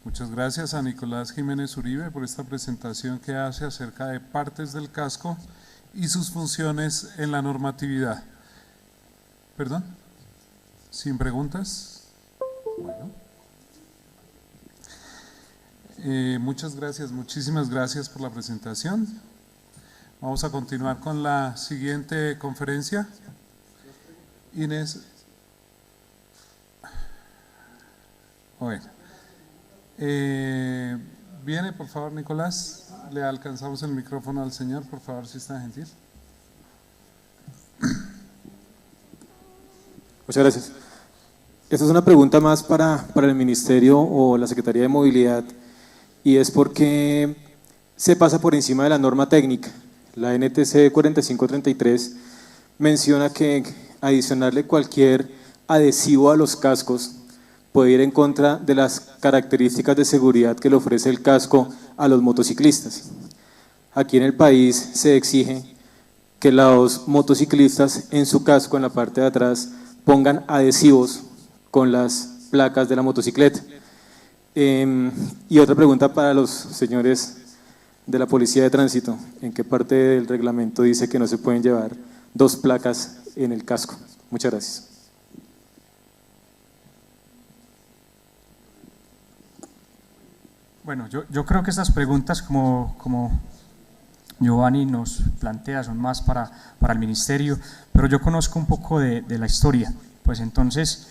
S1: Muchas gracias a Nicolás Jiménez Uribe por esta presentación que hace acerca de partes del casco y sus funciones en la normatividad. ¿Perdón? ¿Sin preguntas? Bueno. Muchas gracias, muchísimas gracias por la presentación. Vamos a continuar con la siguiente conferencia. Inés. Bueno. Viene, por favor, Nicolás. Le alcanzamos el micrófono al señor, por favor, si está gentil.
S3: Muchas gracias. Esta es una pregunta más para el Ministerio o la Secretaría de Movilidad, y es porque se pasa por encima de la norma técnica. La NTC 4533 menciona que adicionarle cualquier adhesivo a los cascos puede ir en contra de las características de seguridad que le ofrece el casco a los motociclistas. Aquí en el país se exige que los motociclistas en su casco, en la parte de atrás, pongan adhesivos con las placas de la motocicleta. Y otra pregunta para los señores de la Policía de Tránsito: ¿en qué parte del reglamento dice que no se pueden llevar 2 placas en el casco? Muchas gracias.
S2: Bueno, yo creo que estas preguntas, como Giovanni nos plantea, son más para el Ministerio, pero yo conozco un poco de la historia. Pues entonces,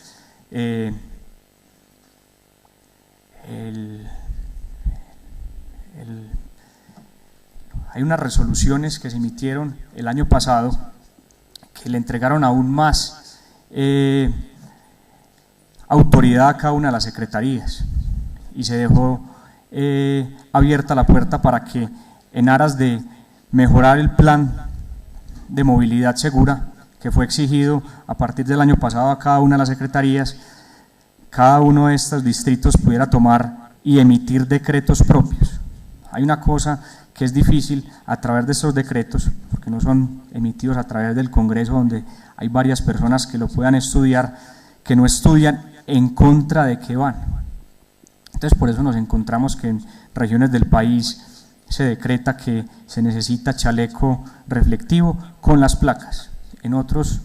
S2: hay unas resoluciones que se emitieron el año pasado que le entregaron aún más autoridad a cada una de las secretarías, y se dejó abierta la puerta para que, en aras de mejorar el plan de movilidad segura que fue exigido a partir del año pasado a cada una de las secretarías, cada uno de estos distritos pudiera tomar y emitir decretos propios. Hay una cosa que es difícil a través de estos decretos, porque no son emitidos a través del Congreso, donde hay varias personas que lo puedan estudiar, que no estudian en contra de qué van. Entonces, por eso nos encontramos que en regiones del país se decreta que se necesita chaleco reflectivo con las placas, en otros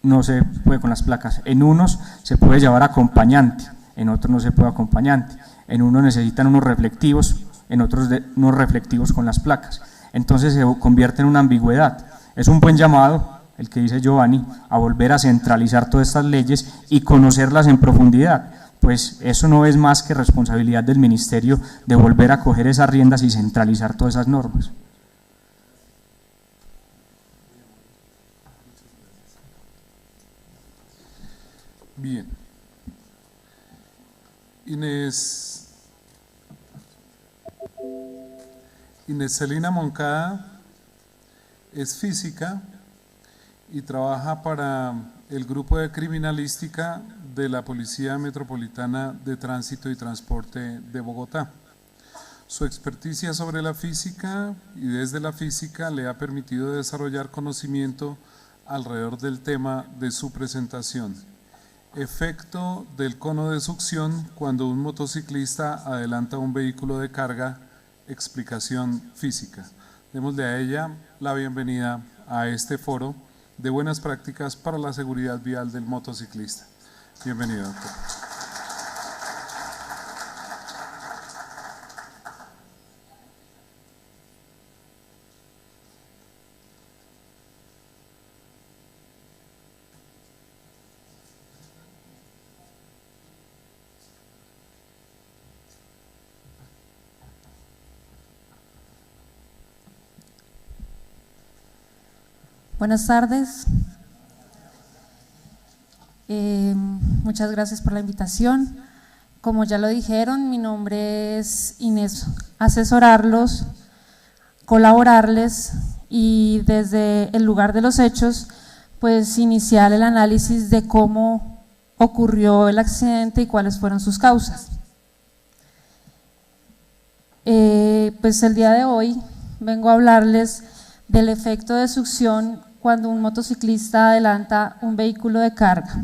S2: no se puede con las placas, en unos se puede llevar acompañante, en otros no se puede acompañante, en unos necesitan unos reflectivos, en otros unos reflectivos con las placas. Entonces se convierte en una ambigüedad. Es un buen llamado el que dice Giovanni a volver a centralizar todas estas leyes y conocerlas en profundidad. Pues eso no es más que responsabilidad del Ministerio de volver a coger esas riendas y centralizar todas esas normas.
S1: Bien. Inés Celina Moncada es física y trabaja para el grupo de criminalística de la Policía Metropolitana de Tránsito y Transporte de Bogotá. Su experticia sobre la física y desde la física le ha permitido desarrollar conocimiento alrededor del tema de su presentación: efecto del cono de succión cuando un motociclista adelanta un vehículo de carga, explicación física. Démosle a ella la bienvenida a este foro de buenas prácticas para la seguridad vial del motociclista. Bienvenido, doctor.
S4: Buenas tardes. Muchas gracias por la invitación. Como ya lo dijeron, mi nombre es Inés. Asesorarlos, colaborarles y desde el lugar de los hechos, pues iniciar el análisis de cómo ocurrió el accidente y cuáles fueron sus causas. Pues el día de hoy vengo a hablarles del efecto de succión cuando un motociclista adelanta un vehículo de carga.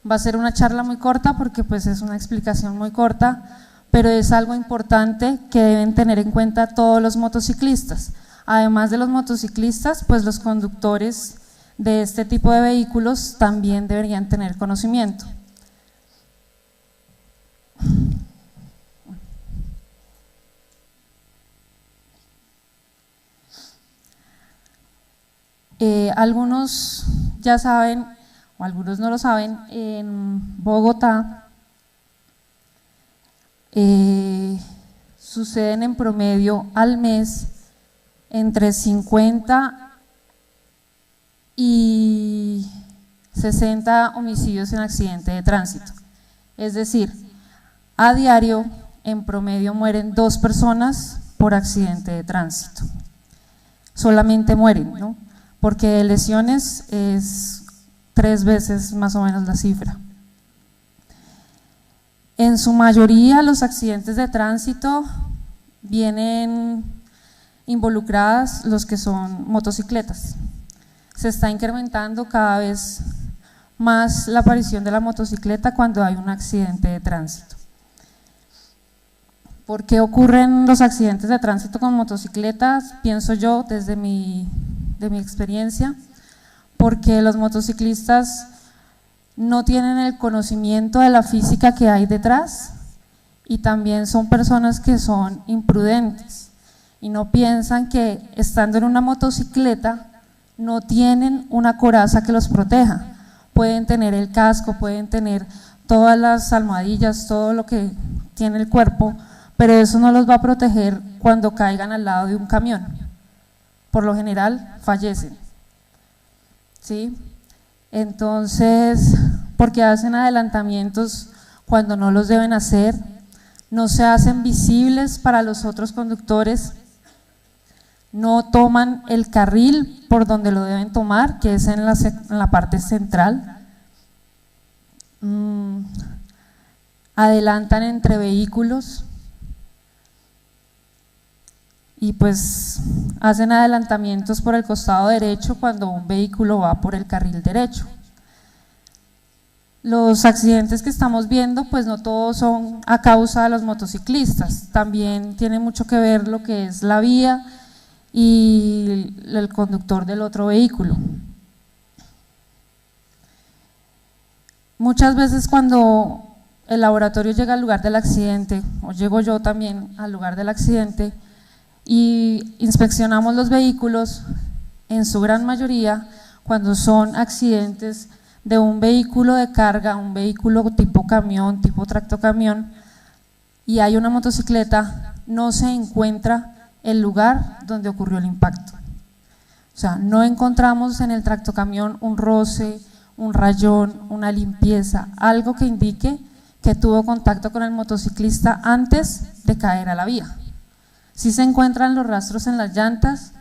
S4: Va a ser una charla muy corta porque pues es una explicación muy corta, pero es algo importante que deben tener en cuenta todos los motociclistas. Además de los motociclistas, pues los conductores de este tipo de vehículos también deberían tener conocimiento. Algunos ya saben, o algunos no lo saben, en Bogotá suceden en promedio al mes entre 50 y 60 homicidios en accidente de tránsito. Es decir, a diario en promedio mueren 2 personas por accidente de tránsito. Solamente mueren, ¿no? Porque de lesiones es 3 veces más o menos la cifra. En su mayoría los accidentes de tránsito vienen involucradas los que son motocicletas. Se está incrementando cada vez más la aparición de la motocicleta cuando hay un accidente de tránsito. ¿Por qué ocurren los accidentes de tránsito con motocicletas? Pienso yo desde mi experiencia, porque los motociclistas no tienen el conocimiento de la física que hay detrás y también son personas que son imprudentes y no piensan que estando en una motocicleta no tienen una coraza que los proteja. Pueden tener el casco, pueden tener todas las almohadillas, todo lo que tiene el cuerpo, pero eso no los va a proteger cuando caigan al lado de un camión. Por lo general fallecen, ¿sí? Entonces, porque hacen adelantamientos cuando no los deben hacer, no se hacen visibles para los otros conductores, no toman el carril por donde lo deben tomar, que es en la parte central, adelantan entre vehículos y pues hacen adelantamientos por el costado derecho cuando un vehículo va por el carril derecho. Los accidentes que estamos viendo pues no todos son a causa de los motociclistas, también tiene mucho que ver lo que es la vía y el conductor del otro vehículo. Muchas veces cuando el laboratorio llega al lugar del accidente, o llego yo también al lugar del accidente, y inspeccionamos los vehículos, en su gran mayoría, cuando son accidentes de un vehículo de carga, un vehículo tipo camión, tipo tractocamión, y hay una motocicleta, no se encuentra el lugar donde ocurrió el impacto. O sea, no encontramos en el tractocamión un roce, un rayón, una limpieza, algo que indique que tuvo contacto con el motociclista antes de caer a la vía. Sí se encuentran los rastros en las llantas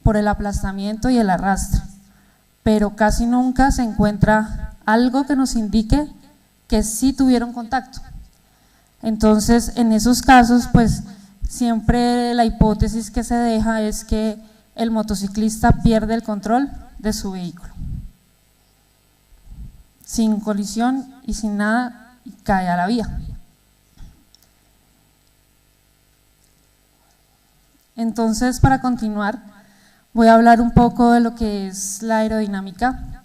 S4: por el aplastamiento y el arrastre, pero casi nunca se encuentra algo que nos indique que sí tuvieron contacto. Entonces, en esos casos, pues siempre la hipótesis que se deja es que el motociclista pierde el control de su vehículo, sin colisión y sin nada, y cae a la vía. Entonces, para continuar, voy a hablar un poco de lo que es la aerodinámica,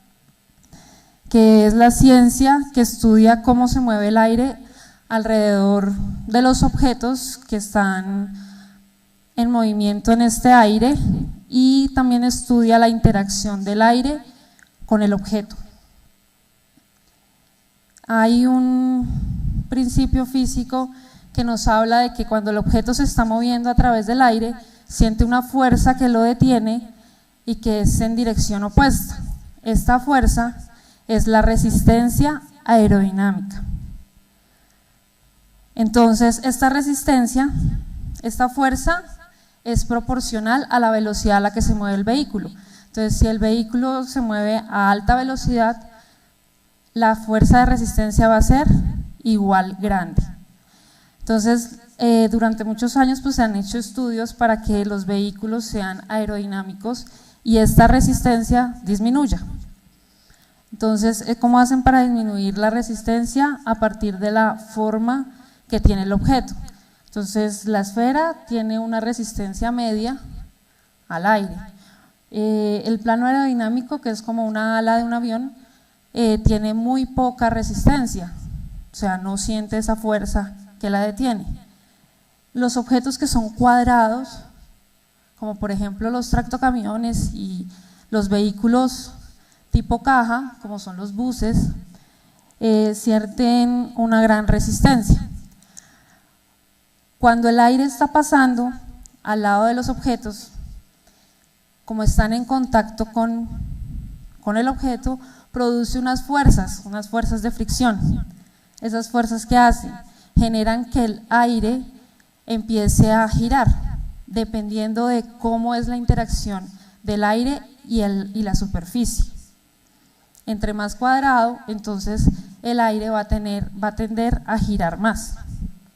S4: que es la ciencia que estudia cómo se mueve el aire alrededor de los objetos que están en movimiento en este aire, y también estudia la interacción del aire con el objeto. Hay un principio físico que nos habla de que cuando el objeto se está moviendo a través del aire, siente una fuerza que lo detiene y que es en dirección opuesta. Esta fuerza es la resistencia aerodinámica. Entonces, esta resistencia, esta fuerza es proporcional a la velocidad a la que se mueve el vehículo. Entonces, si el vehículo se mueve a alta velocidad, la fuerza de resistencia va a ser igual grande. Entonces, durante muchos años pues, se han hecho estudios para que los vehículos sean aerodinámicos y esta resistencia disminuya. Entonces, ¿cómo hacen para disminuir la resistencia? A partir de la forma que tiene el objeto. Entonces, la esfera tiene una resistencia media al aire. El plano aerodinámico, que es como una ala de un avión, tiene muy poca resistencia, o sea, no siente esa fuerza que la detiene. Los objetos que son cuadrados, como por ejemplo los tractocamiones y Los vehículos tipo caja, como son los buses, sienten una gran resistencia. Cuando el aire está pasando al lado de los objetos, como están en contacto con el objeto, produce unas fuerzas de fricción. Esas fuerzas que hacen, generan que el aire empiece a girar, dependiendo de cómo es la interacción del aire y la superficie. Entre más cuadrado, entonces el aire va a tender a girar más,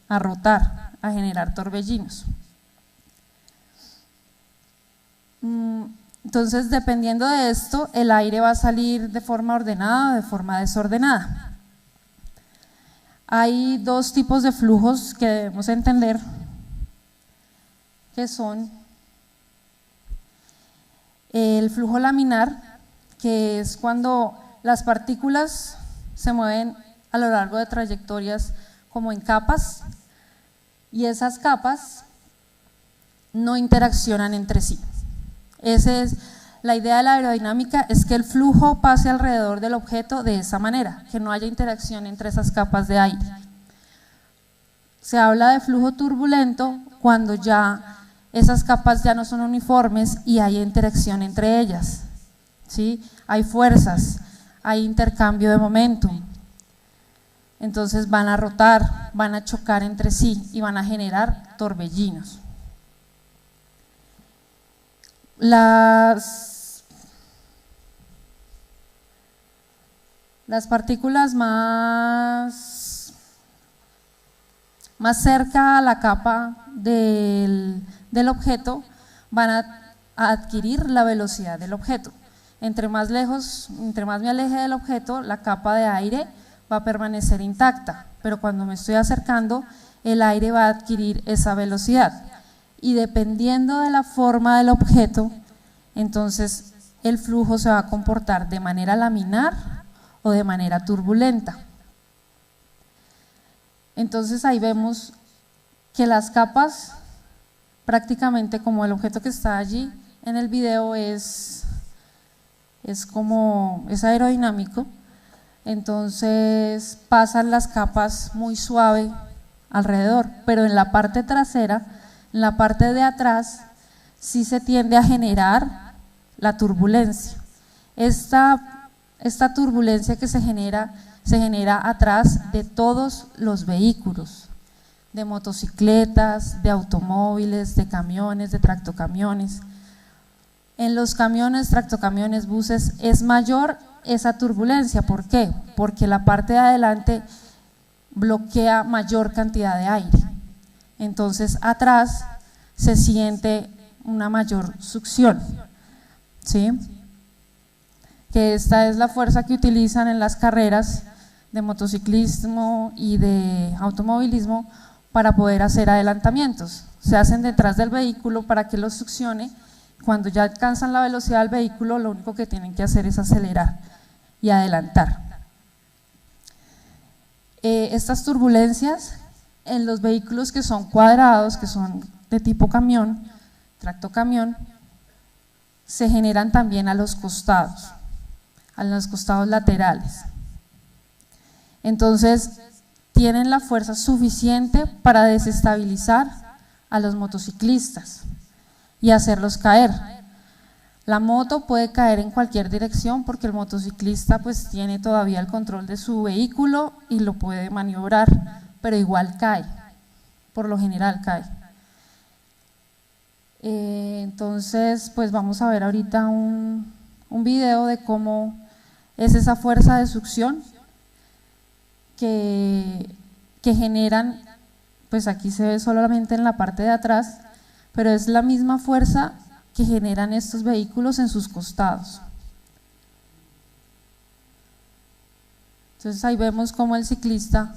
S4: a rotar, a generar torbellinos. Entonces, dependiendo de esto, el aire va a salir de forma ordenada o de forma desordenada. Hay dos tipos de flujos que debemos entender, que son el flujo laminar, que es cuando las partículas se mueven a lo largo de trayectorias como en capas, y esas capas no interaccionan entre sí. La idea de la aerodinámica es que el flujo pase alrededor del objeto de esa manera, que no haya interacción entre esas capas de aire. Se habla de flujo turbulento cuando ya esas capas ya no son uniformes y hay interacción entre ellas, ¿sí? Hay fuerzas, hay intercambio de momentum. Entonces van a rotar, van a chocar entre sí y van a generar torbellinos. Las partículas más cerca a la capa del objeto van a adquirir la velocidad del objeto. Entre más me aleje del objeto, la capa de aire va a permanecer intacta, pero cuando me estoy acercando, el aire va a adquirir esa velocidad. Y dependiendo de la forma del objeto, entonces el flujo se va a comportar de manera laminar o de manera turbulenta. Entonces ahí vemos que las capas, prácticamente como el objeto que está allí en el video es aerodinámico, entonces pasan las capas muy suave alrededor, pero en la parte trasera, en la parte de atrás, sí se tiende a generar la turbulencia. Esta turbulencia que se genera atrás de todos los vehículos, de motocicletas, de automóviles, de camiones, de tractocamiones. En los camiones, tractocamiones, buses es mayor esa turbulencia. ¿Por qué? Porque la parte de adelante bloquea mayor cantidad de aire. Entonces atrás se siente una mayor succión, ¿sí? Que esta es la fuerza que utilizan en las carreras de motociclismo y de automovilismo para poder hacer adelantamientos. Se hacen detrás del vehículo para que lo succione. Cuando ya alcanzan la velocidad del vehículo, lo único que tienen que hacer es acelerar y adelantar. Estas turbulencias en los vehículos que son cuadrados, que son de tipo camión, tractocamión, se generan también a los costados laterales. Entonces, tienen la fuerza suficiente para desestabilizar a los motociclistas y hacerlos caer. La moto puede caer en cualquier dirección porque el motociclista pues tiene todavía el control de su vehículo y lo puede maniobrar, pero igual cae, por lo general cae. Entonces pues vamos a ver ahorita un video de cómo es esa fuerza de succión que generan, pues aquí se ve solamente en la parte de atrás, pero es la misma fuerza que generan estos vehículos en sus costados. Entonces ahí vemos cómo el ciclista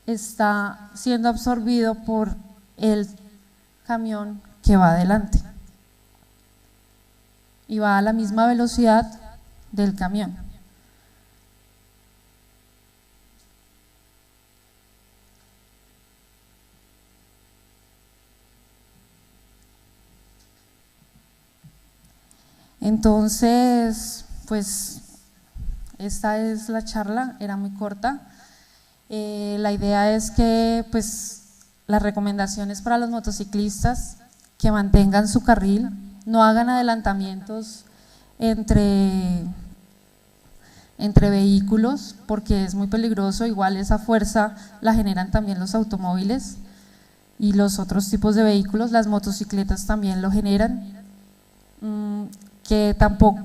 S4: está siendo absorbido por el camión que va adelante y va a la misma velocidad del camión. Entonces, pues esta es la charla, era muy corta. La idea es que pues las recomendaciones para los motociclistas que mantengan su carril, no hagan adelantamientos entre vehículos porque es muy peligroso, igual esa fuerza la generan también los automóviles y los otros tipos de vehículos, las motocicletas también lo generan. Que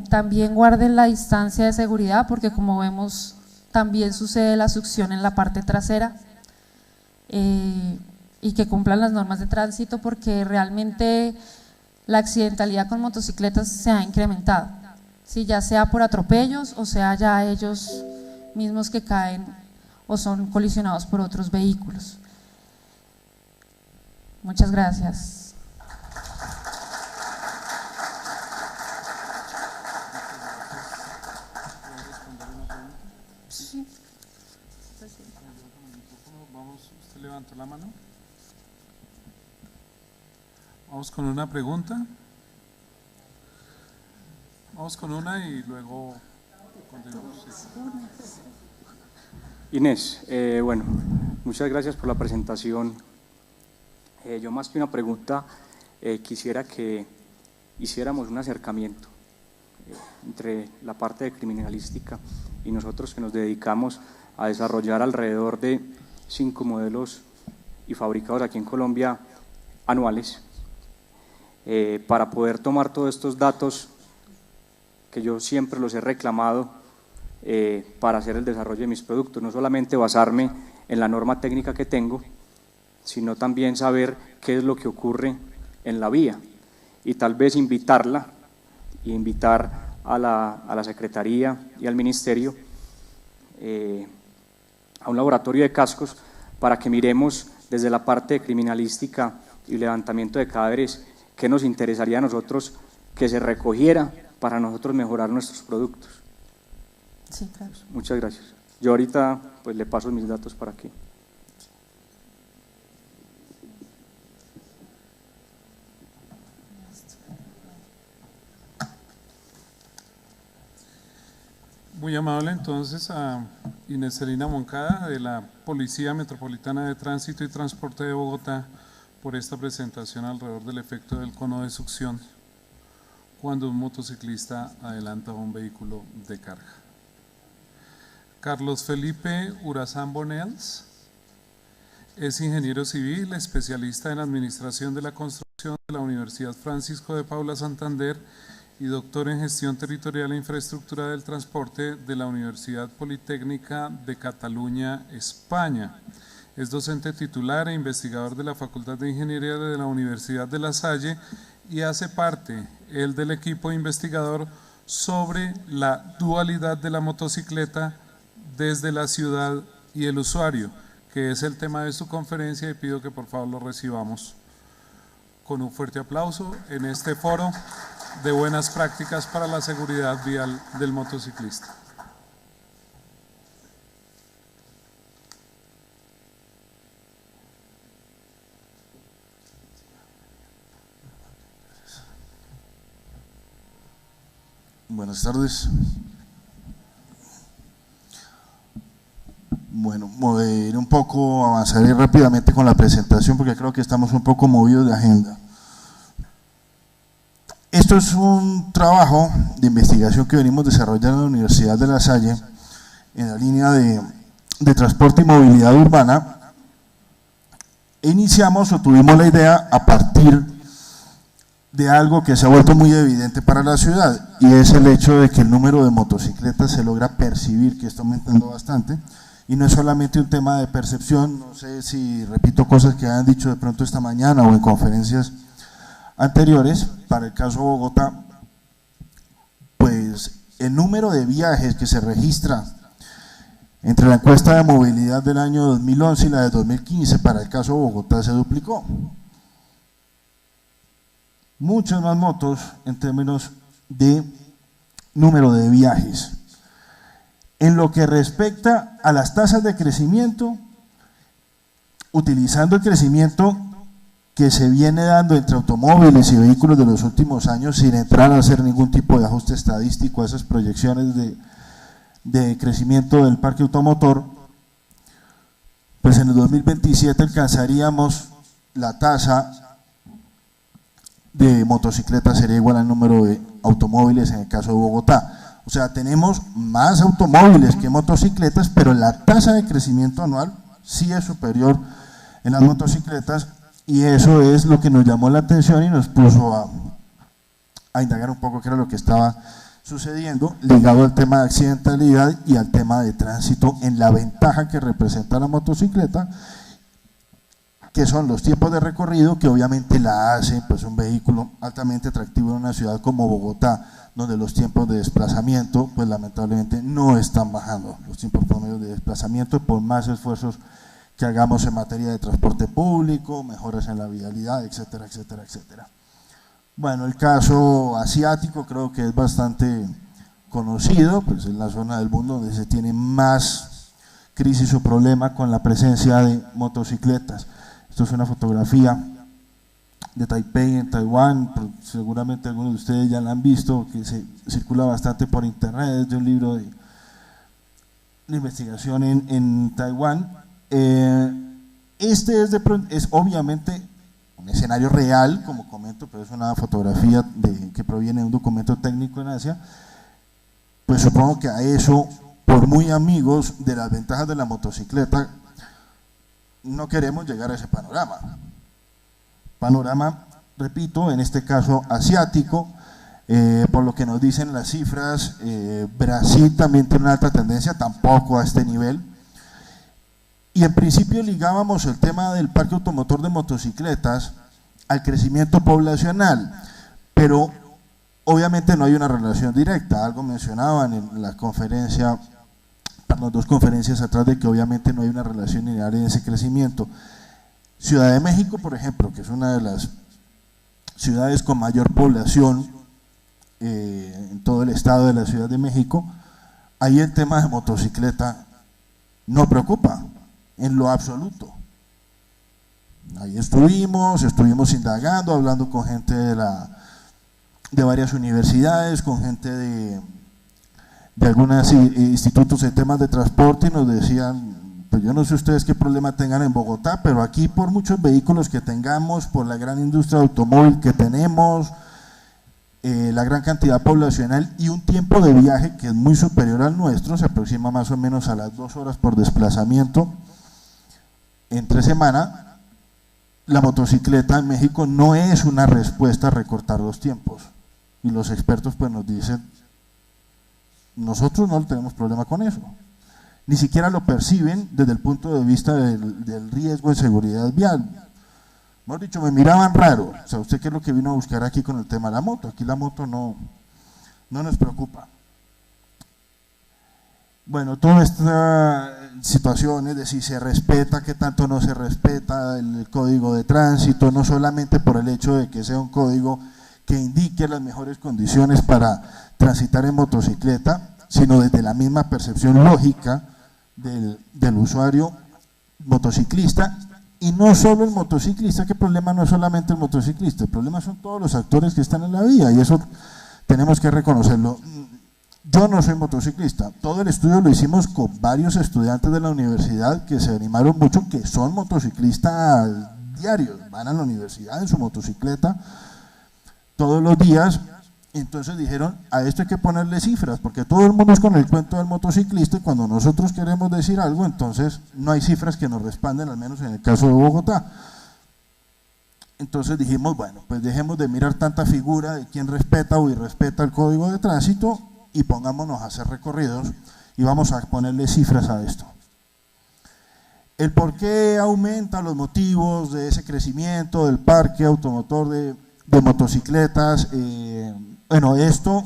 S4: también guarden la distancia de seguridad porque como vemos también sucede la succión en la parte trasera, y que cumplan las normas de tránsito porque realmente la accidentalidad con motocicletas se ha incrementado, ¿sí? Ya sea por atropellos o sea ya ellos mismos que caen o son colisionados por otros vehículos. Muchas gracias. Sí.
S1: Vamos, usted levantó la mano. Vamos con una pregunta. Vamos con una y luego continuamos.
S2: Inés, bueno, muchas gracias por la presentación. Yo más que una pregunta, quisiera que hiciéramos un acercamiento entre la parte de criminalística y nosotros que nos dedicamos a desarrollar alrededor de 5 modelos y fabricados aquí en Colombia anuales, para poder tomar todos estos datos que yo siempre los he reclamado para hacer el desarrollo de mis productos, no solamente basarme en la norma técnica que tengo, sino también saber qué es lo que ocurre en la vía y tal vez invitar a la Secretaría y al Ministerio a un laboratorio de cascos para que miremos desde la parte de criminalística y levantamiento de cadáveres qué nos interesaría a nosotros que se recogiera para nosotros mejorar nuestros productos.
S4: Sí, claro.
S2: Muchas gracias. Yo ahorita pues le paso mis datos para aquí.
S1: Muy amable entonces a Inés Celina Moncada de la Policía Metropolitana de Tránsito y Transporte de Bogotá por esta presentación alrededor del efecto del cono de succión cuando un motociclista adelanta un vehículo de carga. Carlos Felipe Urazán Bonels es ingeniero civil, especialista en Administración de la Construcción de la Universidad Francisco de Paula Santander y doctor en Gestión Territorial e Infraestructura del Transporte de la Universidad Politécnica de Cataluña, España. Es docente titular e investigador de la Facultad de Ingeniería de la Universidad de La Salle y hace parte del equipo investigador sobre la dualidad de la motocicleta desde la ciudad y el usuario, que es el tema de su conferencia, y pido que por favor lo recibamos con un fuerte aplauso en este foro de buenas prácticas para la seguridad vial del motociclista.
S5: Buenas tardes. Bueno, mover un poco, avanzaré rápidamente con la presentación porque creo que estamos un poco movidos de agenda. Esto es un trabajo de investigación que venimos desarrollando en la Universidad de La Salle en la línea de transporte y movilidad urbana. Iniciamos o tuvimos la idea a partir de algo que se ha vuelto muy evidente para la ciudad y es el hecho de que el número de motocicletas se logra percibir que está aumentando bastante y no es solamente un tema de percepción, no sé si repito cosas que han dicho de pronto esta mañana o en conferencias anteriores. Para el caso de Bogotá, pues el número de viajes que se registra entre la encuesta de movilidad del año 2011 y la de 2015 para el caso de Bogotá se duplicó. Muchas más motos en términos de número de viajes. En lo que respecta a las tasas de crecimiento, utilizando el crecimiento que se viene dando entre automóviles y vehículos de los últimos años, sin entrar a hacer ningún tipo de ajuste estadístico a esas proyecciones de crecimiento del parque automotor, pues en el 2027 alcanzaríamos la tasa de motocicletas sería igual al número de automóviles en el caso de Bogotá. O sea, tenemos más automóviles que motocicletas, pero la tasa de crecimiento anual sí es superior en las motocicletas, y eso es lo que nos llamó la atención y nos puso a indagar un poco qué era lo que estaba sucediendo, ligado al tema de accidentalidad y al tema de tránsito, en la ventaja que representa la motocicleta, que son los tiempos de recorrido, que obviamente la hace pues un vehículo altamente atractivo en una ciudad como Bogotá, donde los tiempos de desplazamiento pues lamentablemente no están bajando, los tiempos promedios de desplazamiento, por más esfuerzos que hagamos en materia de transporte público, mejoras en la vialidad, etcétera, etcétera, etcétera. Bueno, el caso asiático creo que es bastante conocido, pues es la zona del mundo donde se tiene más crisis o problema con la presencia de motocicletas. Esto es una fotografía de Taipei en Taiwán, seguramente algunos de ustedes ya la han visto, que se circula bastante por internet, es de un libro de investigación en Taiwán. Este es obviamente un escenario real, como comento, pero es una fotografía que proviene de un documento técnico en Asia. Pues supongo que a eso, por muy amigos de las ventajas de la motocicleta, no queremos llegar a ese panorama. Panorama, repito, en este caso asiático, por lo que nos dicen las cifras, Brasil también tiene una alta tendencia, tampoco a este nivel. Y en principio ligábamos el tema del parque automotor de motocicletas al crecimiento poblacional, pero obviamente no hay una relación directa. Algo mencionaban en la conferencia, las dos conferencias atrás, de que obviamente no hay una relación lineal en ese crecimiento. Ciudad de México, por ejemplo, que es una de las ciudades con mayor población en todo el estado de la Ciudad de México, ahí el tema de motocicleta no preocupa en lo absoluto. Ahí estuvimos indagando, hablando con gente de varias universidades, con gente de algunos institutos de temas de transporte, y nos decían, pues yo no sé ustedes qué problema tengan en Bogotá, pero aquí por muchos vehículos que tengamos, por la gran industria automóvil que tenemos, la gran cantidad poblacional y un tiempo de viaje que es muy superior al nuestro, se aproxima más o menos a las 2 horas por desplazamiento entre semana, la motocicleta en México no es una respuesta a recortar los tiempos, y los expertos pues nos dicen, nosotros no tenemos problema con eso, ni siquiera lo perciben desde el punto de vista del riesgo de seguridad vial. Mejor dicho, me miraban raro. O sea, ¿usted qué es lo que vino a buscar aquí con el tema de la moto? Aquí la moto no nos preocupa. Bueno, toda esta situación es de si se respeta, qué tanto no se respeta el código de tránsito, no solamente por el hecho de que sea un código que indique las mejores condiciones para transitar en motocicleta, sino desde la misma percepción lógica del usuario motociclista. Y no solo el motociclista, que el problema no es solamente el motociclista, el problema son todos los actores que están en la vía, y eso tenemos que reconocerlo. Yo no soy motociclista, todo el estudio lo hicimos con varios estudiantes de la universidad que se animaron mucho, que son motociclistas diarios, van a la universidad en su motocicleta todos los días. Entonces dijeron, a esto hay que ponerle cifras, porque todo el mundo es con el cuento del motociclista, y cuando nosotros queremos decir algo, entonces no hay cifras que nos respalden, al menos en el caso de Bogotá. Entonces dijimos, bueno, pues dejemos de mirar tanta figura de quién respeta o irrespeta el código de tránsito, y pongámonos a hacer recorridos, y vamos a ponerle cifras a esto. El por qué aumenta, los motivos de ese crecimiento del parque automotor de motocicletas. Bueno, esto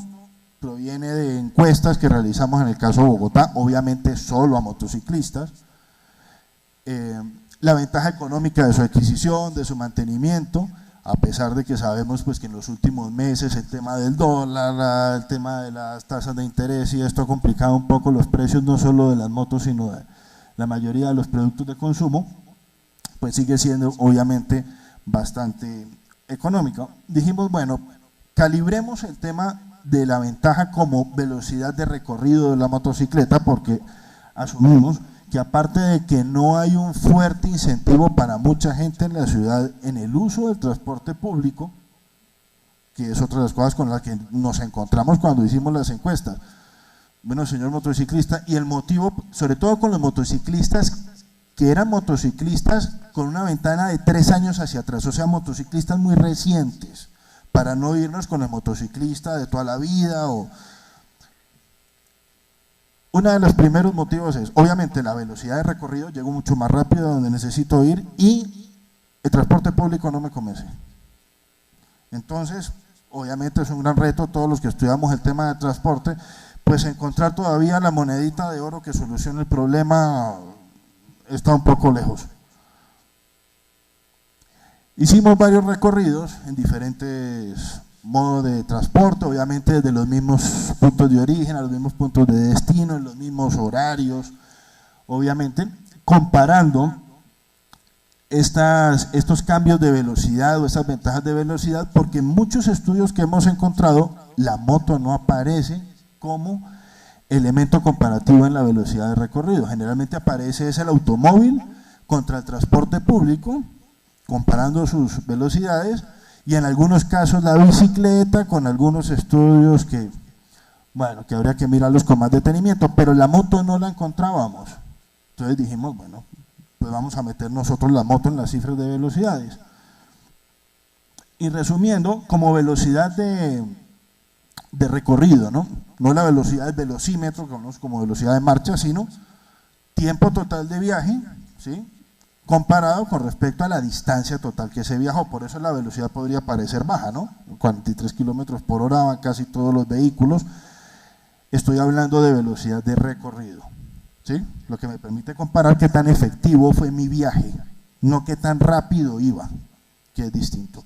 S5: proviene de encuestas que realizamos en el caso de Bogotá, obviamente solo a motociclistas. La ventaja económica de su adquisición, de su mantenimiento, a pesar de que sabemos pues que en los últimos meses el tema del dólar, el tema de las tasas de interés, y esto ha complicado un poco los precios no solo de las motos, sino de la mayoría de los productos de consumo, pues sigue siendo obviamente bastante económica. Dijimos, bueno, calibremos el tema de la ventaja como velocidad de recorrido de la motocicleta, porque asumimos que aparte de que no hay un fuerte incentivo para mucha gente en la ciudad en el uso del transporte público, que es otra de las cosas con las que nos encontramos cuando hicimos las encuestas. Bueno, señor motociclista, y el motivo, sobre todo con los motociclistas que eran motociclistas con una ventana de 3 años hacia atrás, o sea, motociclistas muy recientes, para no irnos con el motociclista de toda la vida. Uno de los primeros motivos es, obviamente, la velocidad de recorrido, llego mucho más rápido a donde necesito ir y el transporte público no me convence. Entonces, obviamente es un gran reto, todos los que estudiamos el tema de transporte, pues encontrar todavía la monedita de oro que solucione el problema está un poco lejos. Hicimos varios recorridos en diferentes modos de transporte, obviamente desde los mismos puntos de origen a los mismos puntos de destino, en los mismos horarios, obviamente comparando estos cambios de velocidad o estas ventajas de velocidad, porque en muchos estudios que hemos encontrado la moto no aparece como elemento comparativo en la velocidad de recorrido. Generalmente aparece es el automóvil contra el transporte público, comparando sus velocidades, y en algunos casos la bicicleta, con algunos estudios que, bueno, que habría que mirarlos con más detenimiento, pero la moto no la encontrábamos. Entonces dijimos, bueno, pues vamos a meter nosotros la moto en las cifras de velocidades. Y resumiendo, como velocidad de recorrido, ¿no? No la velocidad del velocímetro, como velocidad de marcha, sino tiempo total de viaje, ¿sí?, comparado con respecto a la distancia total que se viajó. Por eso la velocidad podría parecer baja, ¿no? 43 kilómetros por hora van casi todos los vehículos. Estoy hablando de velocidad de recorrido, ¿sí?, lo que me permite comparar qué tan efectivo fue mi viaje, no qué tan rápido iba, que es distinto.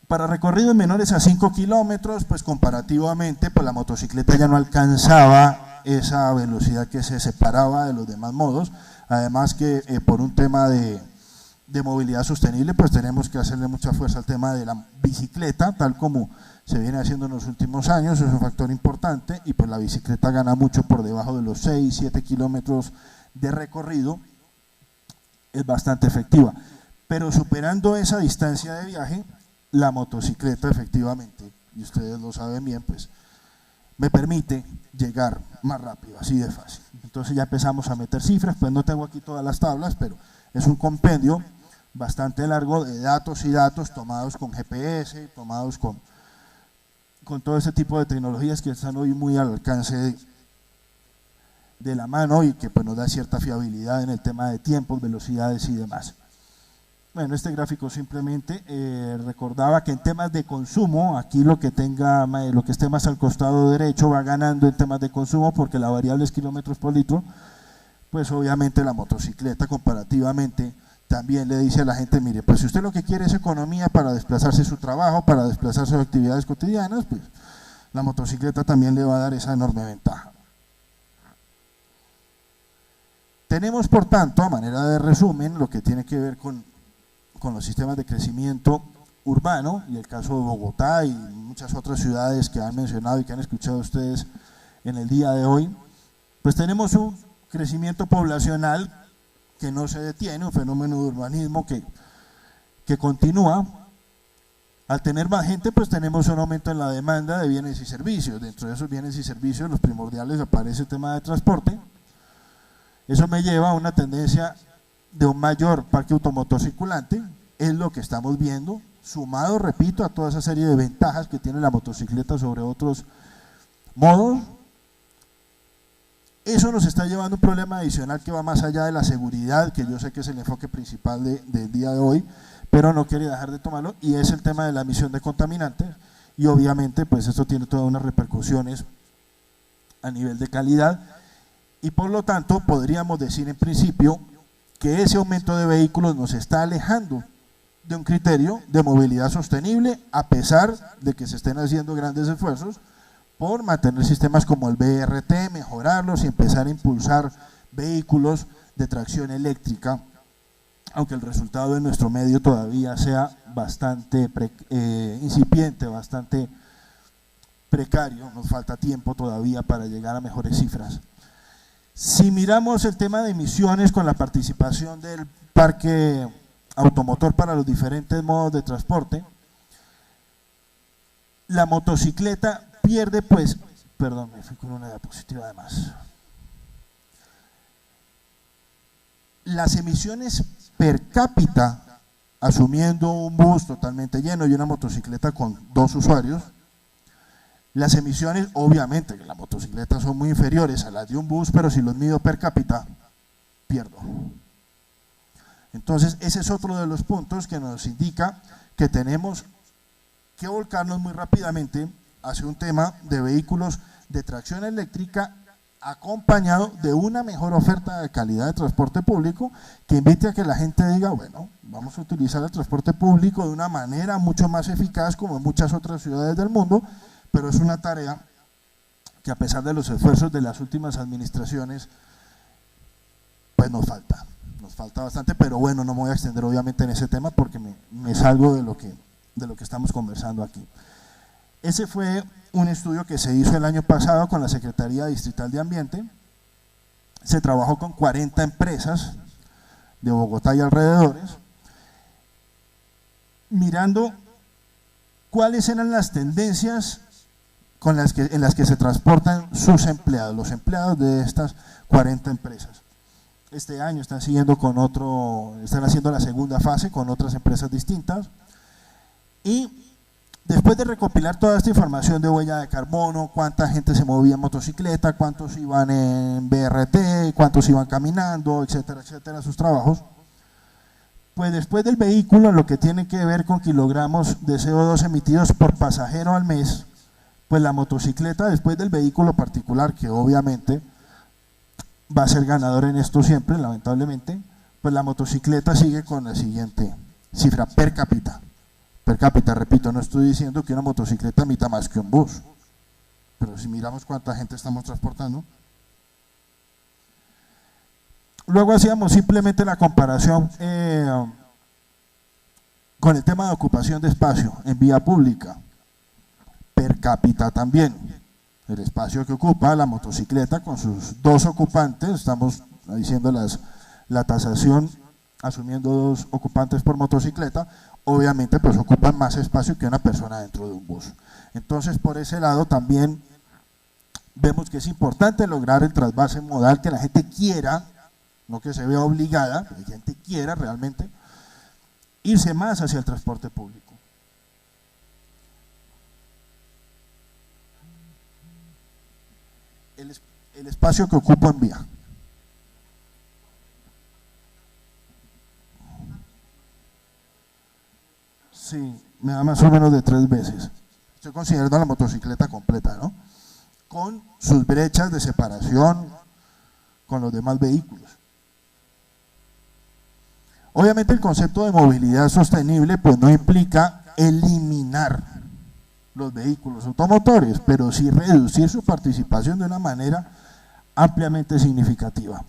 S5: Para recorridos menores a 5 kilómetros, pues comparativamente, pues la motocicleta ya no alcanzaba esa velocidad que se separaba de los demás modos, además que por un tema de movilidad sostenible, pues tenemos que hacerle mucha fuerza al tema de la bicicleta, tal como se viene haciendo en los últimos años, es un factor importante, y pues la bicicleta gana mucho por debajo de los 6, 7 kilómetros de recorrido, es bastante efectiva, pero superando esa distancia de viaje, la motocicleta efectivamente, y ustedes lo saben bien, pues me permite llegar más rápido, así de fácil. Entonces ya empezamos a meter cifras, pues no tengo aquí todas las tablas, pero es un compendio bastante largo de datos y datos tomados con GPS, tomados con todo ese tipo de tecnologías que están hoy muy al alcance de la mano y que pues nos da cierta fiabilidad en el tema de tiempos, velocidades y demás. Bueno, este gráfico simplemente recordaba que en temas de consumo, aquí lo que esté más al costado derecho va ganando en temas de consumo, porque la variable es kilómetros por litro, pues obviamente la motocicleta comparativamente también le dice a la gente, mire, pues si usted lo que quiere es economía para desplazarse a su trabajo, para desplazarse a actividades cotidianas, pues la motocicleta también le va a dar esa enorme ventaja. Tenemos, por tanto, a manera de resumen, lo que tiene que ver con los sistemas de crecimiento urbano, y el caso de Bogotá y muchas otras ciudades que han mencionado y que han escuchado ustedes en el día de hoy, pues tenemos un crecimiento poblacional que no se detiene, un fenómeno de urbanismo que continúa. Al tener más gente, pues tenemos un aumento en la demanda de bienes y servicios. Dentro de esos bienes y servicios, los primordiales, aparece el tema de transporte. Eso me lleva a una tendencia de un mayor parque automotor circulante, es lo que estamos viendo, sumado, repito, a toda esa serie de ventajas que tiene la motocicleta sobre otros modos. Eso nos está llevando a un problema adicional que va más allá de la seguridad, que yo sé que es el enfoque principal del día de hoy, pero no quería dejar de tomarlo, y es el tema de la emisión de contaminantes, y obviamente pues esto tiene todas unas repercusiones a nivel de calidad, y por lo tanto podríamos decir en principio que ese aumento de vehículos nos está alejando de un criterio de movilidad sostenible, a pesar de que se estén haciendo grandes esfuerzos por mantener sistemas como el BRT, mejorarlos y empezar a impulsar vehículos de tracción eléctrica aunque el resultado de nuestro medio todavía sea bastante incipiente, bastante precario, nos falta tiempo todavía para llegar a mejores cifras. Si miramos el tema de emisiones con la participación del parque automotor para los diferentes modos de transporte, la motocicleta pierde, pues, perdón, me fui con una diapositiva además. Las emisiones per cápita, asumiendo un bus totalmente lleno y una motocicleta con 2 usuarios, las emisiones, obviamente, que las motocicletas son muy inferiores a las de un bus, pero si los mido per cápita, pierdo. Entonces, ese es otro de los puntos que nos indica que tenemos que volcarnos muy rápidamente hacia un tema de vehículos de tracción eléctrica acompañado de una mejor oferta de calidad de transporte público que invite a que la gente diga, bueno, vamos a utilizar el transporte público de una manera mucho más eficaz como en muchas otras ciudades del mundo, pero es una tarea que a pesar de los esfuerzos de las últimas administraciones, pues nos falta bastante, pero bueno, no me voy a extender obviamente en ese tema porque me salgo de lo que estamos conversando aquí. Ese fue un estudio que se hizo el año pasado con la Secretaría Distrital de Ambiente, se trabajó con 40 empresas de Bogotá y alrededores, mirando cuáles eran las tendencias en las que se transportan sus empleados, los empleados de estas 40 empresas. Este año están haciendo la segunda fase con otras empresas distintas y después de recopilar toda esta información de huella de carbono, cuánta gente se movía en motocicleta, cuántos iban en BRT, cuántos iban caminando, etcétera, etcétera, sus trabajos, pues después del vehículo, lo que tiene que ver con kilogramos de CO2 emitidos por pasajero al mes, pues la motocicleta después del vehículo particular, que obviamente va a ser ganador en esto siempre, lamentablemente, pues la motocicleta sigue con la siguiente cifra per cápita. Per cápita, repito, no estoy diciendo que una motocicleta emita más que un bus, pero si miramos cuánta gente estamos transportando. Luego hacíamos simplemente la comparación con el tema de ocupación de espacio en vía pública, per cápita también, el espacio que ocupa la motocicleta con sus 2 ocupantes, estamos diciendo la tasación asumiendo 2 ocupantes por motocicleta, obviamente pues ocupan más espacio que una persona dentro de un bus. Entonces por ese lado también vemos que es importante lograr el trasvase modal, que la gente quiera, no que se vea obligada, que la gente quiera realmente irse más hacia el transporte público. El espacio que ocupa en vía. Sí, me da más o menos de 3 veces. Estoy considerando la motocicleta completa, ¿no? Con sus brechas de separación con los demás vehículos. Obviamente el concepto de movilidad sostenible pues no implica eliminar los vehículos automotores, pero sí reducir su participación de una manera ampliamente significativa.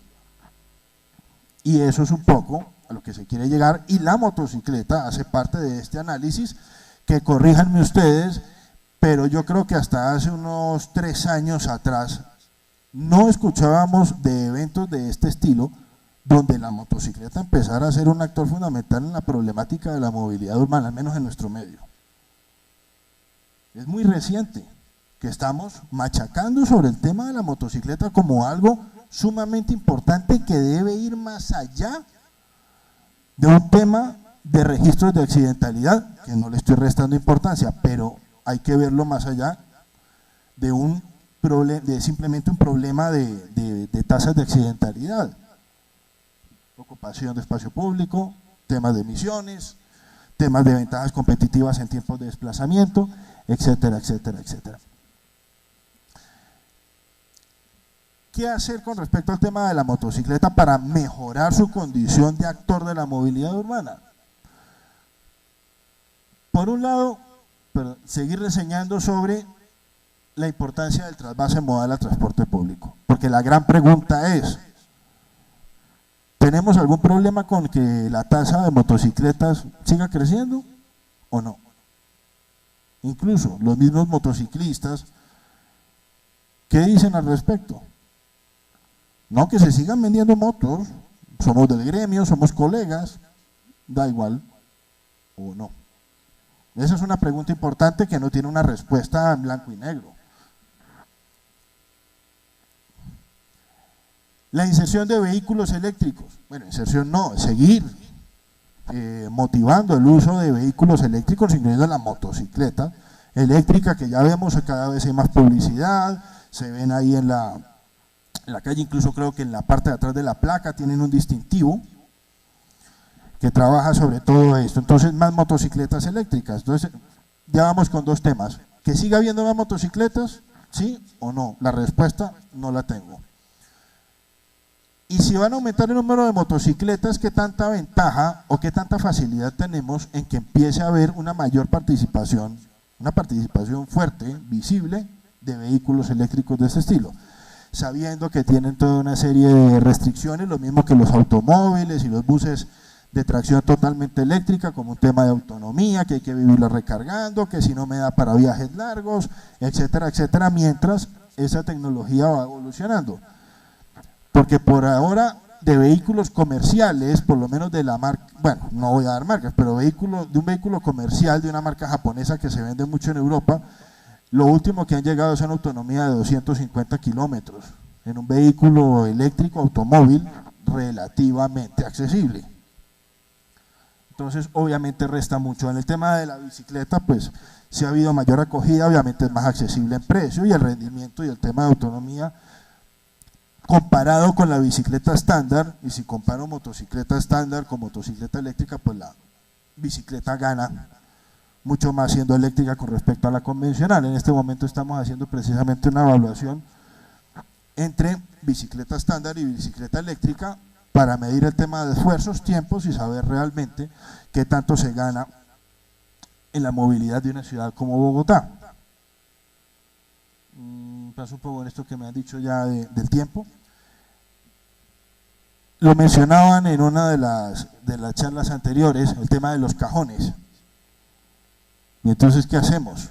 S5: Y eso es un poco a lo que se quiere llegar, y la motocicleta hace parte de este análisis, que corríjanme ustedes, pero yo creo que hasta hace unos 3 años atrás no escuchábamos de eventos de este estilo donde la motocicleta empezara a ser un actor fundamental en la problemática de la movilidad urbana, al menos en nuestro medio. Es muy reciente que estamos machacando sobre el tema de la motocicleta como algo sumamente importante que debe ir más allá de un tema de registros de accidentalidad, que no le estoy restando importancia, pero hay que verlo más allá de simplemente un problema de tasas de accidentalidad, ocupación de espacio público, temas de emisiones, temas de ventajas competitivas en tiempos de desplazamiento, etcétera, etcétera, etcétera. ¿Qué hacer con respecto al tema de la motocicleta para mejorar su condición de actor de la movilidad urbana? Por un lado, seguir reseñando sobre la importancia del trasvase modal al transporte público, porque la gran pregunta es, ¿tenemos algún problema con que la tasa de motocicletas siga creciendo o no? Incluso los mismos motociclistas, ¿qué dicen al respecto? No, que se sigan vendiendo motos, somos del gremio, somos colegas, da igual o no. Esa es una pregunta importante que no tiene una respuesta en blanco y negro. La inserción de vehículos eléctricos. Bueno, inserción no, seguir motivando el uso de vehículos eléctricos, incluyendo la motocicleta eléctrica, que ya vemos que cada vez hay más publicidad, se ven ahí en la calle, incluso creo que en la parte de atrás de la placa tienen un distintivo que trabaja sobre todo esto. Entonces, más motocicletas eléctricas. Entonces, ya vamos con dos temas. ¿Que siga habiendo más motocicletas? ¿Sí o no? La respuesta no la tengo. Y si van a aumentar el número de motocicletas, ¿qué tanta ventaja o qué tanta facilidad tenemos en que empiece a haber una mayor participación, una participación fuerte, visible, de vehículos eléctricos de este estilo? Sabiendo que tienen toda una serie de restricciones, lo mismo que los automóviles y los buses de tracción totalmente eléctrica, como un tema de autonomía, que hay que vivirlo recargando, que si no me da para viajes largos, etcétera, etcétera, mientras esa tecnología va evolucionando. Porque por ahora de vehículos comerciales, por lo menos de la marca, bueno, no voy a dar marcas, pero de un vehículo comercial de una marca japonesa que se vende mucho en Europa, lo último que han llegado es una autonomía de 250 kilómetros en un vehículo eléctrico automóvil relativamente accesible. Entonces, obviamente resta mucho. En el tema de la bicicleta, pues, si ha habido mayor acogida, obviamente es más accesible en precio y el rendimiento y el tema de autonomía, comparado con la bicicleta estándar, y si comparo motocicleta estándar con motocicleta eléctrica, pues la bicicleta gana mucho más siendo eléctrica con respecto a la convencional. En este momento estamos haciendo precisamente una evaluación entre bicicleta estándar y bicicleta eléctrica para medir el tema de esfuerzos, tiempos y saber realmente qué tanto se gana en la movilidad de una ciudad como Bogotá. Paso un poco en esto que me han dicho ya del tiempo. Lo mencionaban en una de las charlas anteriores, el tema de los cajones. Y entonces, ¿qué hacemos?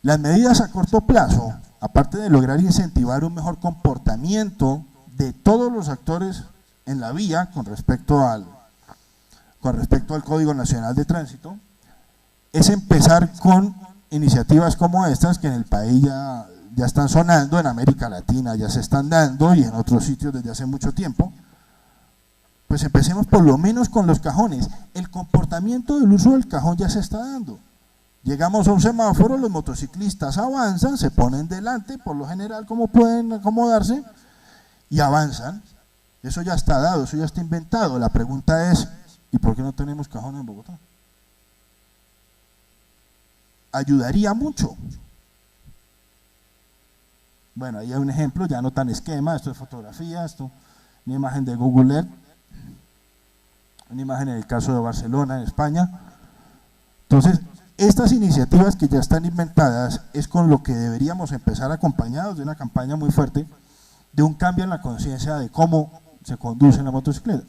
S5: Las medidas a corto plazo, aparte de lograr incentivar un mejor comportamiento de todos los actores en la vía con respecto al Código Nacional de Tránsito, es empezar con iniciativas como estas que en el país ya están sonando, en América Latina ya se están dando y en otros sitios desde hace mucho tiempo. Pues empecemos por lo menos con los cajones. El comportamiento del uso del cajón ya se está dando. Llegamos a un semáforo, los motociclistas avanzan, se ponen delante, por lo general como pueden acomodarse, y avanzan. Eso ya está dado, eso ya está inventado. La pregunta es, ¿y por qué no tenemos cajón en Bogotá? Ayudaría mucho. Bueno, ahí hay un ejemplo, ya no tan esquema, esto es fotografía, esto, una imagen de Google Earth, una imagen en el caso de Barcelona, en España. Entonces, estas iniciativas que ya están inventadas es con lo que deberíamos empezar, acompañados de una campaña muy fuerte, de un cambio en la conciencia de cómo se conduce la motocicleta.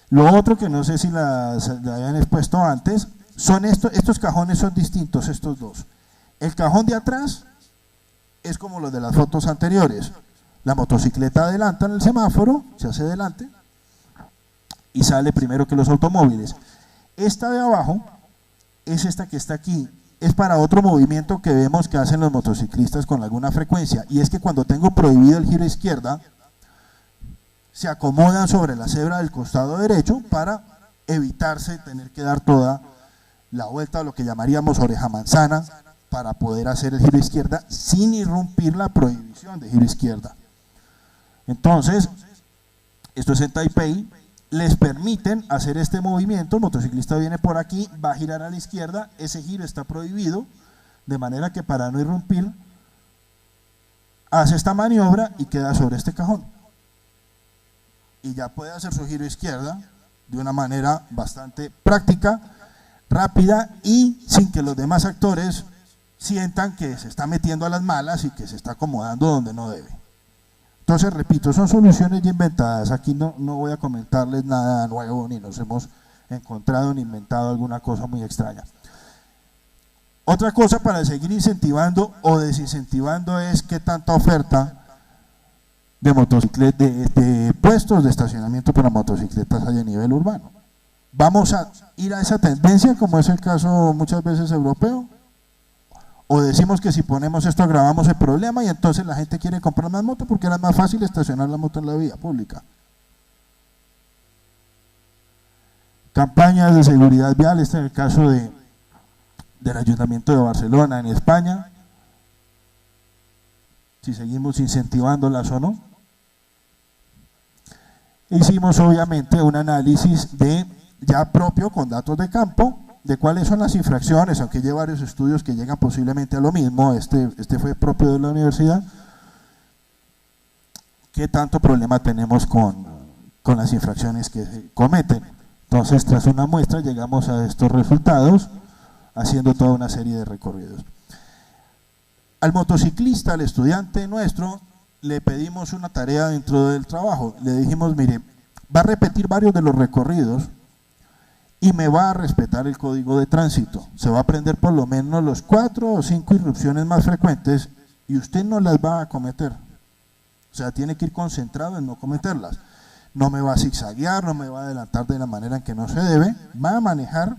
S5: Lo otro que no sé si la habían expuesto antes, son estos cajones son distintos, estos dos. El cajón de atrás es como los de las fotos anteriores. La motocicleta adelanta en el semáforo, se hace delante y sale primero que los automóviles. Esta de abajo es esta que está aquí, es para otro movimiento que vemos que hacen los motociclistas con alguna frecuencia, y es que cuando tengo prohibido el giro a izquierda, se acomodan sobre la cebra del costado derecho para evitarse tener que dar toda la vuelta a lo que llamaríamos oreja manzana para poder hacer el giro a izquierda sin irrumpir la prohibición de giro a izquierda. Entonces, esto es en Taipei, les permiten hacer este movimiento, el motociclista viene por aquí, va a girar a la izquierda, ese giro está prohibido, de manera que para no irrumpir, hace esta maniobra y queda sobre este cajón. Y ya puede hacer su giro a izquierda de una manera bastante práctica, rápida y sin que los demás actores sientan que se está metiendo a las malas y que se está acomodando donde no debe. Entonces, repito, son soluciones ya inventadas. Aquí no voy a comentarles nada nuevo, ni nos hemos encontrado ni inventado alguna cosa muy extraña. Otra cosa para seguir incentivando o desincentivando es qué tanta oferta de motocicletas, de puestos de estacionamiento para motocicletas hay a nivel urbano. ¿Vamos a ir a esa tendencia, como es el caso muchas veces europeo? ¿O decimos que si ponemos esto agravamos el problema y entonces la gente quiere comprar más moto porque era más fácil estacionar la moto en la vía pública? Campañas de seguridad vial, este es el caso del Ayuntamiento de Barcelona en España, si seguimos incentivándolas o no. Hicimos obviamente un análisis ya propio con datos de campo, de cuáles son las infracciones, aunque hay varios estudios que llegan posiblemente a lo mismo, este fue propio de la universidad, qué tanto problema tenemos con las infracciones que se cometen. Entonces, tras una muestra llegamos a estos resultados, haciendo toda una serie de recorridos. Al motociclista, al estudiante nuestro, le pedimos una tarea dentro del trabajo, le dijimos, mire, va a repetir varios de los recorridos, y me va a respetar el código de tránsito, se va a aprender por lo menos los 4 o 5 irrupciones más frecuentes y usted no las va a cometer, o sea, tiene que ir concentrado en no cometerlas, no me va a zigzaguear, no me va a adelantar de la manera en que no se debe, va a manejar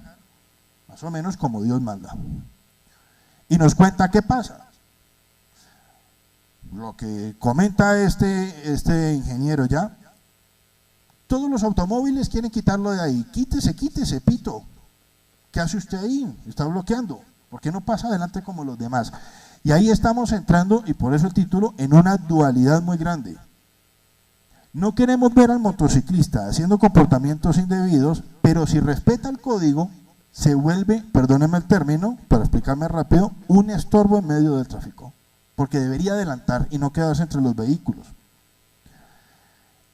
S5: más o menos como Dios manda. Y nos cuenta qué pasa. Lo que comenta este ingeniero ya, todos los automóviles quieren quitarlo de ahí. Quítese, pito. ¿Qué hace usted ahí? Está bloqueando. ¿Por qué no pasa adelante como los demás? Y ahí estamos entrando, y por eso el título, en una dualidad muy grande. No queremos ver al motociclista haciendo comportamientos indebidos, pero si respeta el código, se vuelve, perdónenme el término, para explicarme rápido, un estorbo en medio del tráfico. Porque debería adelantar y no quedarse entre los vehículos.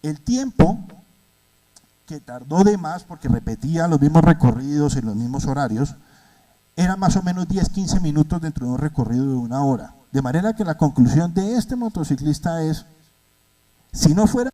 S5: El tiempo que tardó de más, porque repetía los mismos recorridos en los mismos horarios, era más o menos 10-15 minutos dentro de un recorrido de 1 hora. De manera que la conclusión de este motociclista es, si no fuera